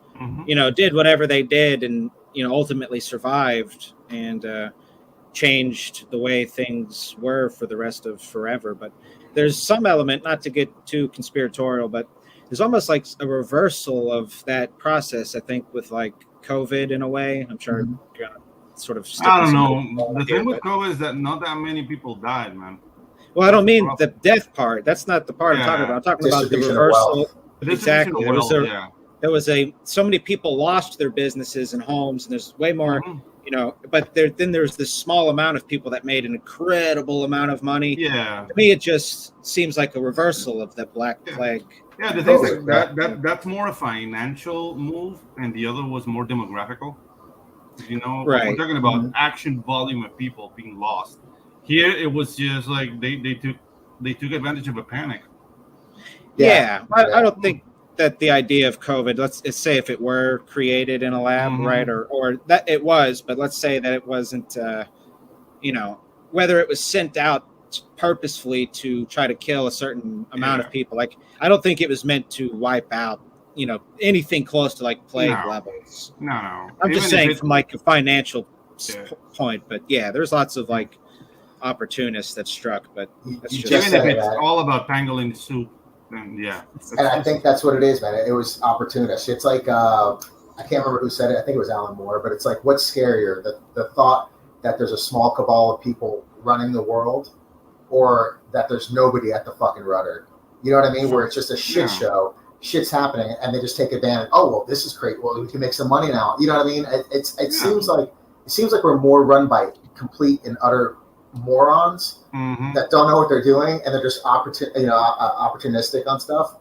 did whatever they did, and ultimately survived and changed the way things were for the rest of forever. But there's some element, not to get too conspiratorial, but there's almost like a reversal of that process, I think, with like COVID in a way. I'm sure sort of I don't know. The thing with COVID is that not that many people died, man. Well, I don't mean the death part. That's not the part I'm talking about. I'm talking about the reversal. Exactly. There was so many people lost their businesses and homes, and there's way more, but then there's this small amount of people that made an incredible amount of money. Yeah. To me, it just seems like a reversal of the Black Plague. Yeah, the thing is that's more a financial move, and the other was more demographical. Right. We're talking about action volume of people being lost. Here, it was just like they took advantage of a panic. Yeah. I don't think that the idea of COVID, let's say if it were created in a lab, right, or that it was, but let's say that it wasn't, whether it was sent out purposefully to try to kill a certain amount of people. Like, I don't think it was meant to wipe out, anything close to like plague levels. No. I'm just saying from like a financial point, but there's lots of like opportunists that struck, but that's just even if it's all about tangling soup, then and I think that's what it is, man. It was opportunist. It's like I can't remember who said it. I think it was Alan Moore, but it's like, what's scarier, the thought that there's a small cabal of people running the world, or that there's nobody at the fucking rudder? You know what I mean? Where it's just a shit show, shit's happening, and they just take advantage. Oh well, this is great. Well, we can make some money now. You know what I mean? It seems like we're more run by complete and utter morons that don't know what they're doing, and they're just opportunistic on stuff.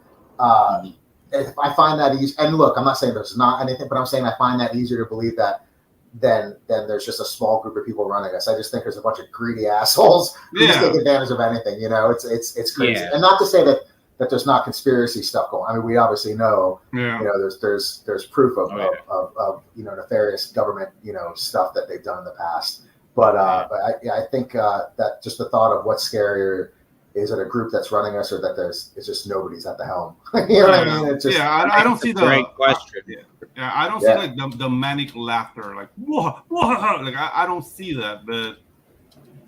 If I find that easy, and look, I'm not saying there's not anything, but I'm saying I find that easier to believe that than there's just a small group of people running us. I just think there's a bunch of greedy assholes who just take advantage of anything. It's crazy, and not to say that there's not conspiracy stuff going. I mean, we obviously know. There's proof of nefarious government stuff that they've done in the past. But I think that just the thought of what's scarier, is it a group that's running us, or that it's just nobody's at the helm? You know what I mean? It's just, I don't see the great question. I don't see like the manic laughter, like whoa, like I don't see that. But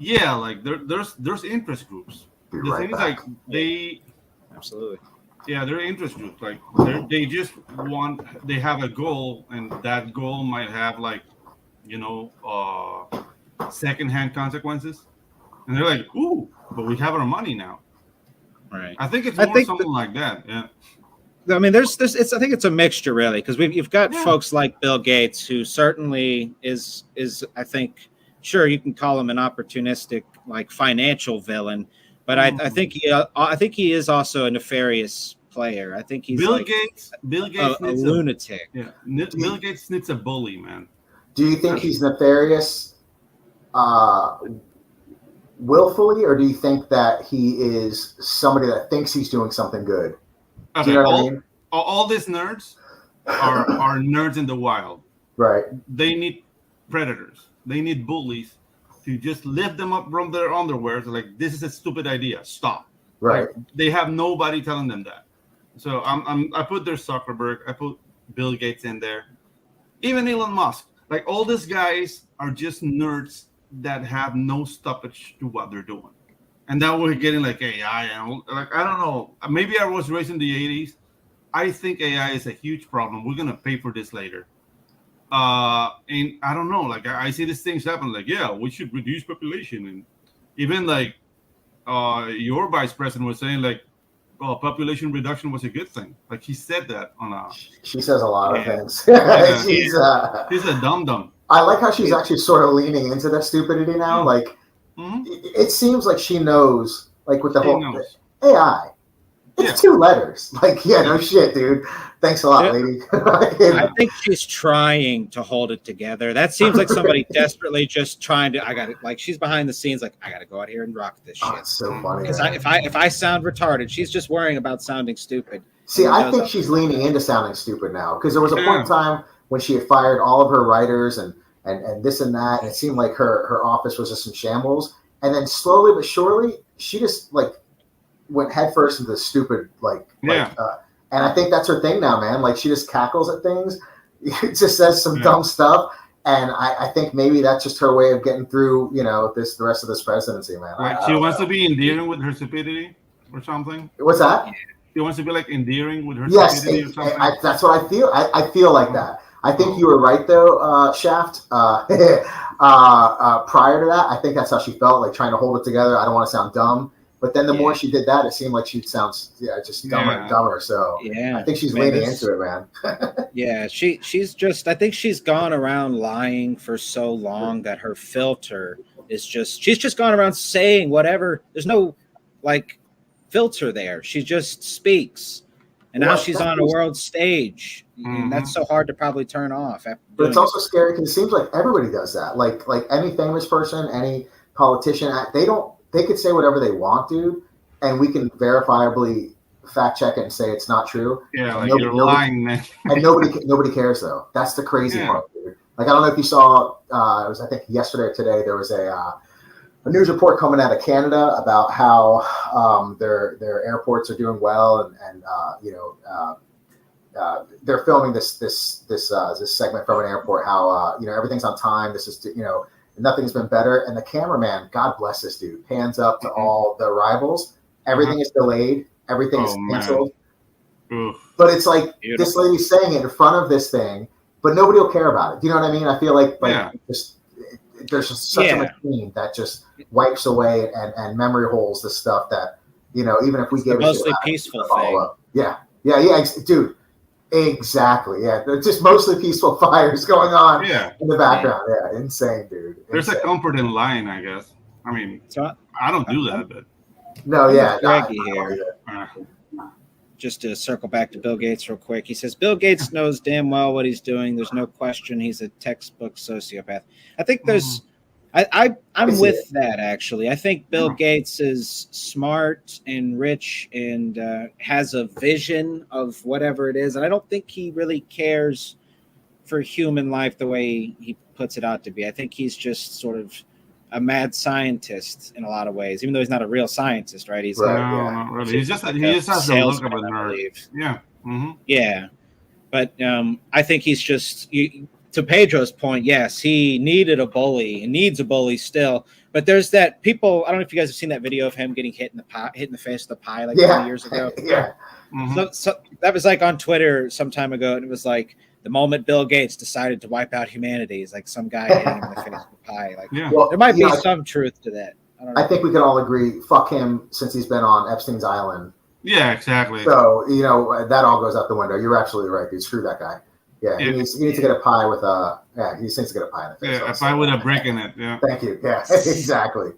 like there's interest groups. The thing is, like absolutely. Yeah, they're interest groups. Like they just they have a goal, and that goal might have like secondhand consequences, and they're like, ooh, but we have our money now. Right. I think it's more something like that. Yeah. I mean, I think it's a mixture, really, because you've got folks like Bill Gates, who certainly is I think, sure, you can call him an opportunistic, like financial villain, but I think he is also a nefarious player. I think he's Bill like Gates a lunatic. Bill Gates needs a bully, man. Do you think he's nefarious willfully, or do you think that he is somebody that thinks he's doing something good? Okay, do you know what I mean? All these nerds are nerds in the wild. Right. They need predators. They need bullies to just lift them up from their underwear. So like, this is a stupid idea. Stop. Right. Like, they have nobody telling them that. So I put their Zuckerberg. I put Bill Gates in there. Even Elon Musk. Like, all these guys are just nerds that have no stoppage to what they're doing. And now we're getting like AI and like, I don't know. Maybe I was raised in the 80s. I think AI is a huge problem. We're gonna pay for this later. And I don't know. Like, I see these things happen. Like, yeah, we should reduce population, and even like your vice president was saying like, well, population reduction was a good thing. Like, he said that on a. She says a lot of things. She's a dum-dum. I like how she's actually sort of leaning into that stupidity now. Like, it seems like she knows, like with the whole AI. It's 2 letters. Like, no shit, dude. Thanks a lot, lady. I think she's trying to hold it together. That seems like somebody desperately just trying to. I got it. Like, she's behind the scenes. Like, I got to go out here and rock this shit. Oh, it's so funny. Because if I sound retarded, she's just worrying about sounding stupid. See, I think she's leaning into sounding stupid now, because there was a point in time when she had fired all of her writers and this and that, and it seemed like her office was just in shambles. And then slowly but surely, she just like went headfirst into the stupid and I think that's her thing now, man. Like, she just cackles at things, just says some dumb stuff, and I think maybe that's just her way of getting through, the rest of this presidency, man. Right. She wants to be endearing with her stupidity or something. What's that? She wants to be like endearing with her stupidity or something. That's what I feel. I feel like that. I think you were right though, Shaft. Prior to that, I think that's how she felt, like trying to hold it together. I don't want to sound dumb. But then the more she did that, it seemed like she'd sound just dumber and dumber. So I think she's leaning into it, man. She's just, I think she's gone around lying for so long that her filter is just, she's just gone around saying whatever. There's no like filter there. She just speaks. And now she's on a world stage. And that's so hard to probably turn off. But it's also scary because it seems like everybody does that. Like any famous person, any politician, they could say whatever they want, dude, and we can verifiably fact check it and say it's not true. Yeah, like you're lying, man. And nobody cares though. That's the crazy part, dude. Like, I don't know if you saw, it was I think yesterday or today, there was a news report coming out of Canada about how their airports are doing well, and they're filming this segment from an airport, how everything's on time. This is nothing's been better. And the cameraman, God bless this dude, pans up to all the arrivals. Everything is delayed. Everything is canceled. But it's like this lady's saying it in front of this thing, but nobody will care about it. Do you know what I mean? I feel like there's just such a machine that just wipes away and memory holes the stuff that, even if we give it mostly peaceful thing. Yeah, dude. Exactly. Yeah, there's just mostly peaceful fires going on in the background. Yeah, insane, dude. There's a comfort in lying, I guess. I mean, I don't do that, but no, Just to circle back to Bill Gates real quick, he says Bill Gates knows damn well what he's doing. There's no question he's a textbook sociopath. I think there's. I'm with that, actually. I think Bill Gates is smart and rich and has a vision of whatever it is. And I don't think he really cares for human life the way he puts it out to be. I think he's just sort of a mad scientist in a lot of ways, even though he's not a real scientist, right? He's not really. He just has the look of a nerd. Yeah. Mm-hmm. Yeah. But I think he's just... to Pedro's point, yes, he needed a bully and needs a bully still. But there's that people. I don't know if you guys have seen that video of him getting hit in the face with a pie like 20 years ago. So that was like on Twitter some time ago, and it was like the moment Bill Gates decided to wipe out humanity is like some guy hitting him in the face with a pie. Like, there might be some truth to that. I think we can all agree. Fuck him, since he's been on Epstein's Island. Yeah, exactly. So that all goes out the window. You're absolutely right, dude. Screw that guy. Yeah, he needs to get a pie with he needs to get a pie in the face. Yeah, a pie with a brick in it. Yeah. Thank you. Yeah, exactly.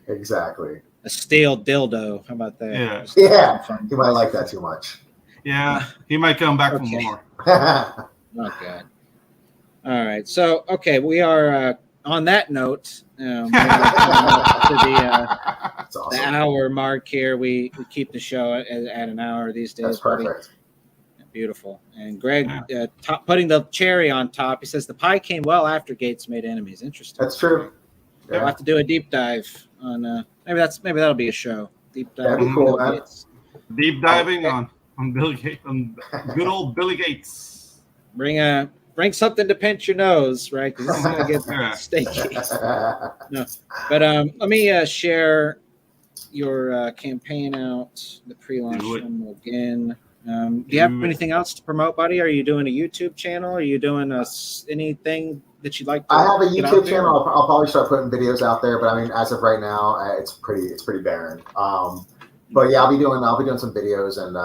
A stale dildo. How about that? Yeah. You might like that too much. Yeah, he might come back for more. Oh God. All right. So we are on that note. To awesome. the hour mark here. We keep the show at an hour these days. That's perfect. Beautiful. And Greg putting the cherry on top. He says the pie came well after Gates made enemies. Interesting. That's true. Yeah. We'll have to do a deep dive on. Maybe that'll be a show. Deep dive. That'd be cool, man. Gates. Deep diving on Bill Gates, on good old Billy Gates. Bring something to pinch your nose, right? Because this is gonna get steaky. No, but let me share your campaign out. The pre-launch one will begin. Do you have anything else to promote, buddy? Are you doing a YouTube channel? Are you doing anything that you'd like to? I have a YouTube channel. I'll probably start putting videos out there, but I mean, as of right now, it's pretty barren. But yeah, I'll be doing some videos, and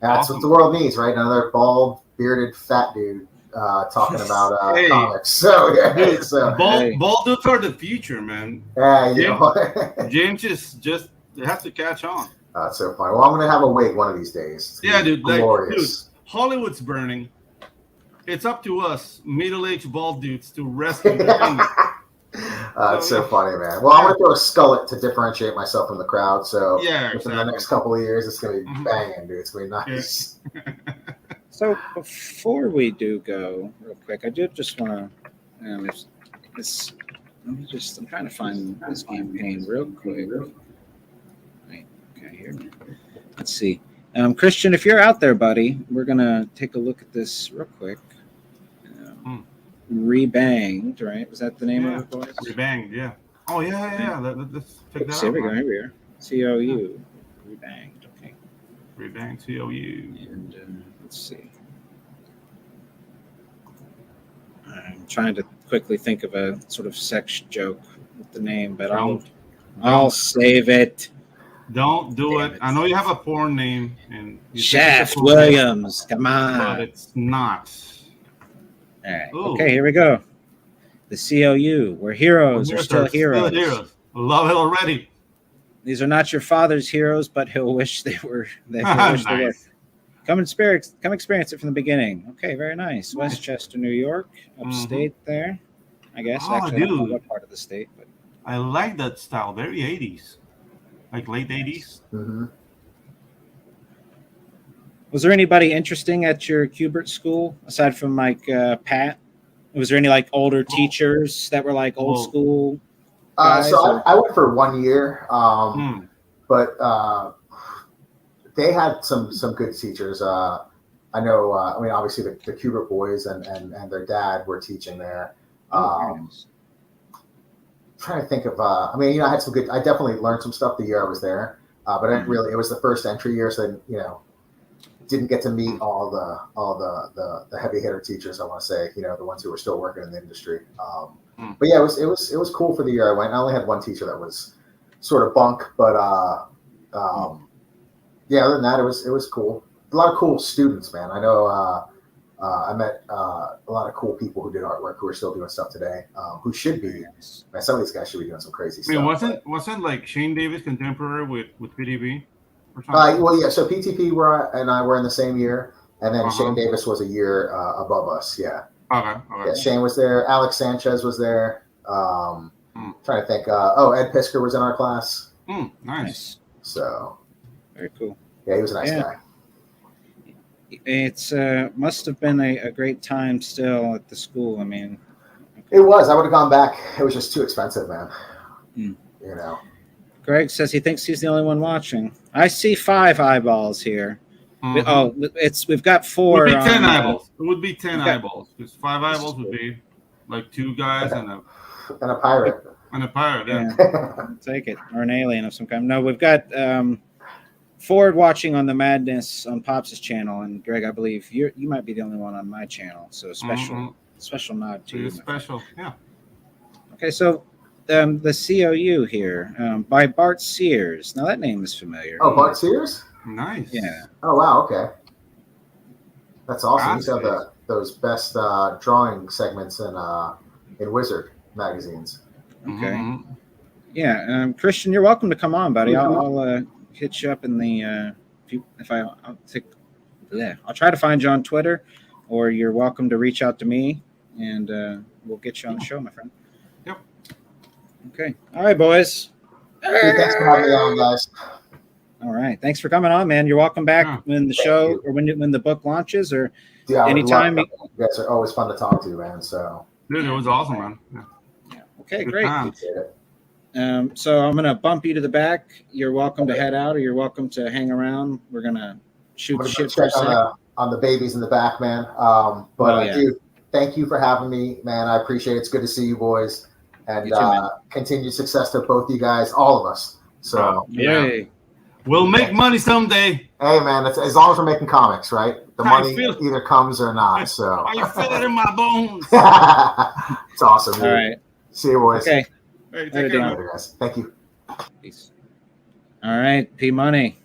that's what the world needs, right? Another bald, bearded, fat dude talking about comics. So yeah, dude, bald dudes are the future, man. Yeah, James just have to catch on. That's so funny. Well, I'm gonna have a wig one of these days. Yeah, dude. Glorious. Dude, Hollywood's burning. It's up to us, middle-aged bald dudes, to rescue the thing. It's so funny, man. Well, I'm gonna throw a skullet to differentiate myself from the crowd. So exactly. within the next couple of years, it's gonna be banging, dude. It's gonna be nice. Yeah. So before we do go, real quick, I did just want to. I'm trying to find this campaign real quick. Right, okay, here. Let's see. Christian, if you're out there, buddy, we're gonna take a look at this real quick. Rebanged, right? Was that the name of it, boys? Rebanged, yeah. Oh yeah. Let's check that out. Here we go. Here we are. COU. Rebanged. Okay. Rebanged COU. And let's see. I'm trying to quickly think of a sort of sex joke with the name, but I'll save it. Don't do it. I know you have a porn name, and Shaft Williams. Come on, but it's not. All right. Ooh. Okay, here we go. The COU, where heroes are still heroes. Still heroes. Love it already. These are not your father's heroes, but he'll wish they were. They were. Come experience it from the beginning. Okay, very nice. Westchester, New York, upstate there. I guess. Actually, I don't know what part of the state, but I like that style. Very 80s, like late 80s. Mm-hmm. Was there anybody interesting at your Kubert school aside from like Pat? Was there any like older teachers that were like old school guys? I went for 1 year, but they had some good teachers. I know. I mean, obviously the Kubert boys and their dad were teaching there. Trying to think of. I mean, you know, I had some good. I definitely learned some stuff the year I was there, but I didn't really. It was the first entry year, so didn't get to meet all the heavy hitter teachers. I want to say, the ones who were still working in the industry. But yeah, it was cool for the year I went. I only had one teacher that was sort of bunk, but yeah, other than that, it was cool. A lot of cool students, man. I know I met a lot of cool people who did artwork who are still doing stuff today. Who should be, man, some of these guys should be doing some crazy stuff. Wasn't like Shane Davis contemporary with PTP? Well, yeah. So PTP and I were in the same year, and then Shane Davis was a year above us. Yeah. Okay. Yeah, Shane was there. Alex Sanchez was there. Trying to think. Ed Pisker was in our class. Nice. So. Very cool. Yeah, he was a nice guy. It's must have been a great time still at the school. I mean, it was. I would have gone back. It was just too expensive, man. Greg says he thinks he's the only one watching. I see 5 eyeballs here. We've got 4. It would be 10 eyeballs. It would be 10 eyeballs. Because 5 eyeballs would be like 2 guys and a pirate. And a pirate, yeah. Take it. Or an alien of some kind. No, we've got Ford watching on the Madness on Pops' channel, and Greg, I believe you might be the only one on my channel. So special nod to you. Special, yeah. Okay, so the COU here by Bart Sears. Now that name is familiar. Oh, Bart Sears? Nice. Yeah. Oh wow. Okay. That's awesome. These are those best drawing segments in Wizard magazines. Okay. Yeah, Christian, you're welcome to come on, buddy. I'll hit you up in the I'll take yeah, I'll try to find you on Twitter, or you're welcome to reach out to me, and we'll get you on the show, my friend. Yep. Okay. All right, boys. Dude, thanks for having me on, guys. All right. Thanks for coming on, man. You're welcome back when the show or when the book launches, or anytime. You guys are always fun to talk to, man. So, dude, it was awesome, man. Yeah. Okay, good great. So I'm gonna bump you to the back. You're welcome to head out, or you're welcome to hang around. We're gonna shoot the shit for a second. On the babies in the back, man. Dude, thank you for having me, man. I appreciate it. It's good to see you boys, and continued success to both you guys, all of us. So, yay. We'll make money someday. Hey, man, as long as we're making comics, right? The money either comes or not. So I feel it in my bones. It's awesome, dude. All right. See you, boys. Hey, Okay. take care, guys. Thank you. Peace. All right, P Money.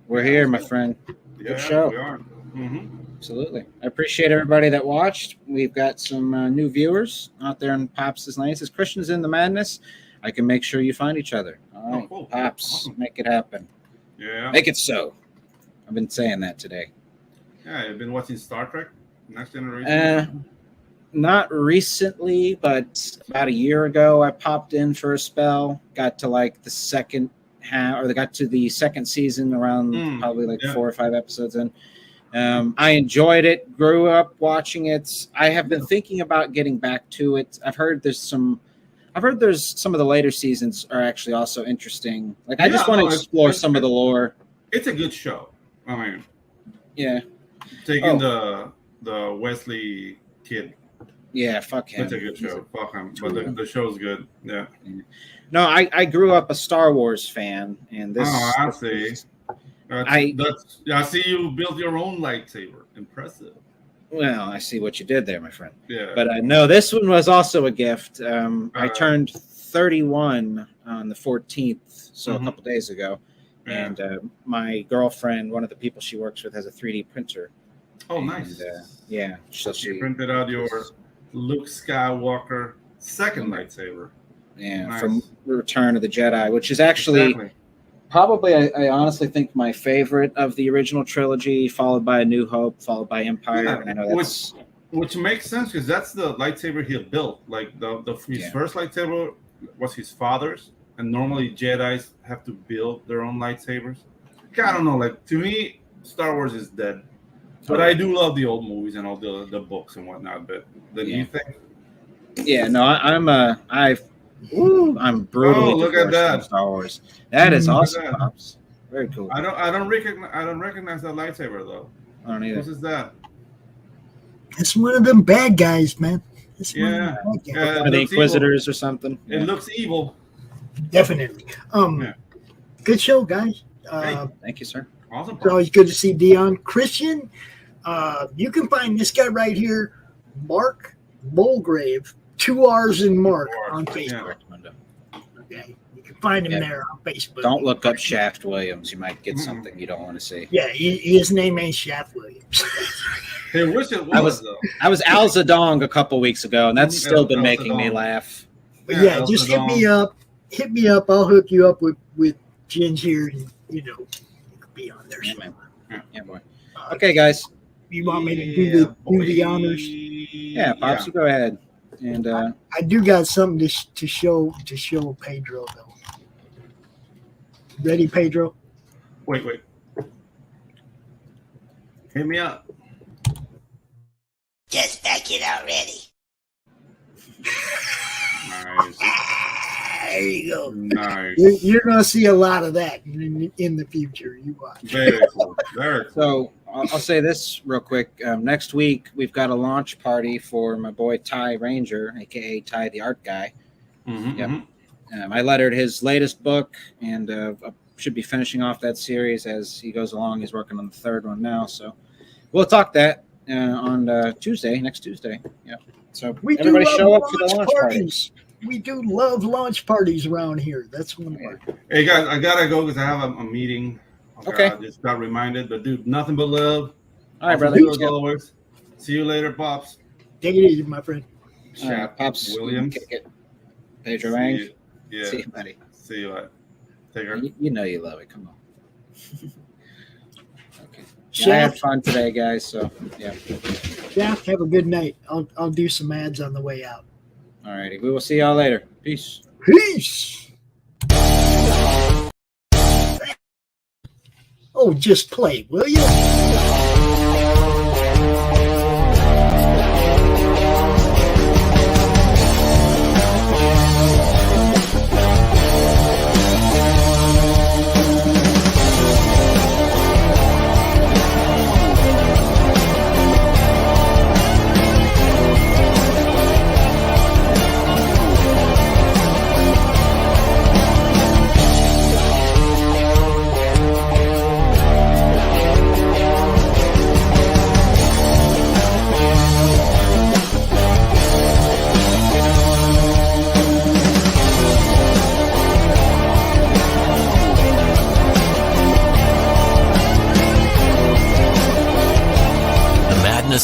We're here, my friend. Good show. We are. Absolutely. I appreciate everybody that watched. We've got some new viewers out there in Pops' Lane. Says Christian's in the madness. I can make sure you find each other. All right, cool. Pops, Awesome. make it happen. Yeah. Make it so. I've been saying that today. Yeah, you've been watching Star Trek Next Generation? Not recently, but about a year ago, I popped in for a spell. Got to like the second half, or they got to the second season around probably like 4 or 5 episodes in. I enjoyed it, grew up watching it. I have been thinking about getting back to it. I've heard there's some of the later seasons are actually also interesting. Like I just want to explore some of the lore. It's a good show. I mean, yeah, taking the Wesley kid. Yeah, fuck him. It's a good show. Fuck him. But the show's good. Yeah. No, I grew up a Star Wars fan, and this. Oh, I see. I see you built your own lightsaber. Impressive. Well, I see what you did there, my friend. Yeah. But no, this one was also a gift. I turned 31 on the 14th, so a couple days ago. Yeah. And my girlfriend, one of the people she works with, has a 3D printer. Oh, nice. Yeah. So she printed out your Luke Skywalker second lightsaber. Yeah, nice. From Return of the Jedi, which is actually probably, I honestly think, my favorite of the original trilogy, followed by A New Hope, followed by Empire. Yeah, and I know that's... which makes sense because that's the lightsaber he built. Like his first lightsaber was his father's, and normally Jedis have to build their own lightsabers. I don't know. Like, to me, Star Wars is dead. But I do love the old movies and all the books and whatnot. But the new thing. Yeah, no, I'm brutally look at that from Star Wars. That is awesome, Pops. Very cool. I don't recognize that lightsaber though. I don't either. What is that? It's one of them bad guys, man. Yeah. The Inquisitors evil. Or something. It looks evil. Definitely. Good show, guys. Thank you, sir. Awesome. It's always good to see Dion. Christian, you can find this guy right here, Mark Mulgrave, 2 R's in Mark on Facebook. Okay. You can find him there on Facebook. Don't look up Shaft Williams. You might get something you don't want to see. Yeah, his name ain't Shaft Williams. Hey, wish it was, I was Al Zadong a couple weeks ago, and that's still been making me laugh. But yeah, just hit me up. Hit me up. I'll hook you up with Ginge here, and you can be on there. Yeah, man. Yeah, boy. Okay, guys. You want me to do the honors? Yeah, Pops, you go ahead. And I do got something to show Pedro though. Ready, Pedro? Wait. Hit me up. Just back it already. Nice. There you go. Nice. You're gonna see a lot of that in the future. You watch. Very cool. Very cool. So I'll say this real quick. Next week we've got a launch party for my boy Ty Ranger, aka Ty the Art Guy. Yep. I lettered his latest book, and should be finishing off that series as he goes along. He's working on the 3rd one now, so we'll talk that on next Tuesday. Yeah. So everybody show up for the launch parties. We do love launch parties around here. That's one of our. Hey guys, I gotta go because I have a meeting. Okay. I just got reminded, but dude, nothing but love. All right, brother. As always. See you later, Pops. Take it easy, my friend. Pops Williams. Pedro Ang. Yeah. See you, buddy. See you. Take care. You know you love it. Come on. Okay. I had fun today, guys. So yeah. Shaft, have a good night. I'll do some ads on the way out. All righty. We will see y'all later. Peace. Peace. Oh, just play, will you?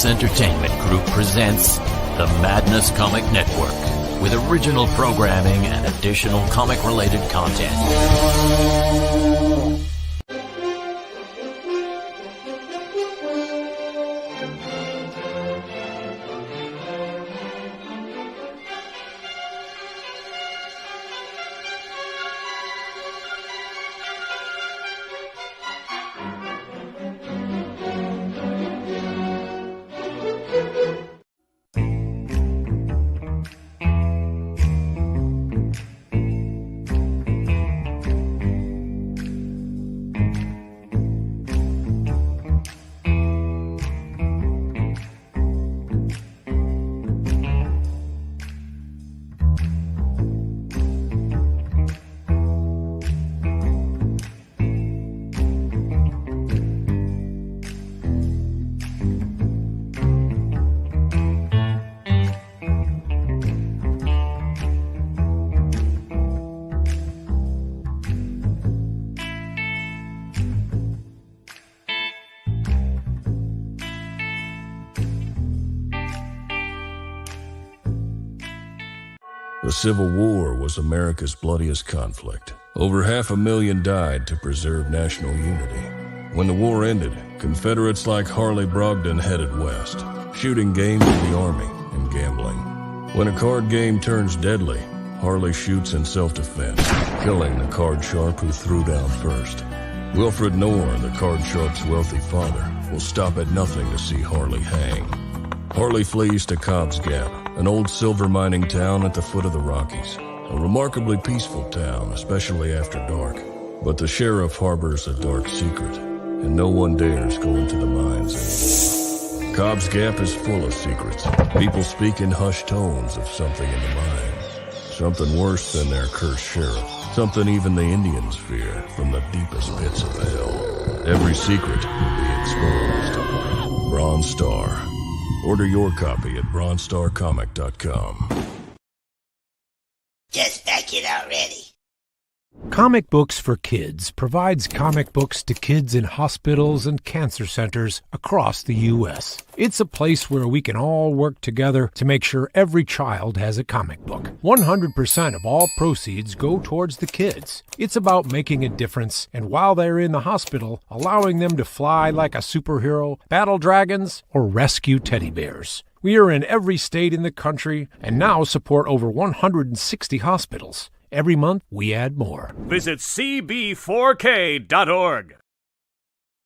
Entertainment Group presents the Madness Comic Network with original programming and additional comic-related content. The Civil War was America's bloodiest conflict. Over 500,000 died to preserve national unity. When the war ended, Confederates like Harley Brogdon headed west, shooting game for the Army and gambling. When a card game turns deadly, Harley shoots in self-defense, killing the card sharp who threw down first. Wilfred Knorr, the card sharp's wealthy father, will stop at nothing to see Harley hang. Harley flees to Cobb's Gap, an old silver mining town at the foot of the Rockies. A remarkably peaceful town, especially after dark. But the sheriff harbors a dark secret, and no one dares go into the mines anymore. Cobb's Gap is full of secrets. People speak in hushed tones of something in the mines. Something worse than their cursed sheriff. Something even the Indians fear from the deepest pits of hell. Every secret will be exposed. Bronze Star. Order your copy at bronzestarcomic.com. Just back it already. Comic Books for Kids provides comic books to kids in hospitals and cancer centers across the U.S. It's a place where we can all work together to make sure every child has a comic book. 100% of all proceeds go towards the kids. It's about making a difference, and while they're in the hospital, allowing them to fly like a superhero, battle dragons, or rescue teddy bears. We are in every state in the country and now support over 160 hospitals. Every month, we add more. Visit cb4k.org.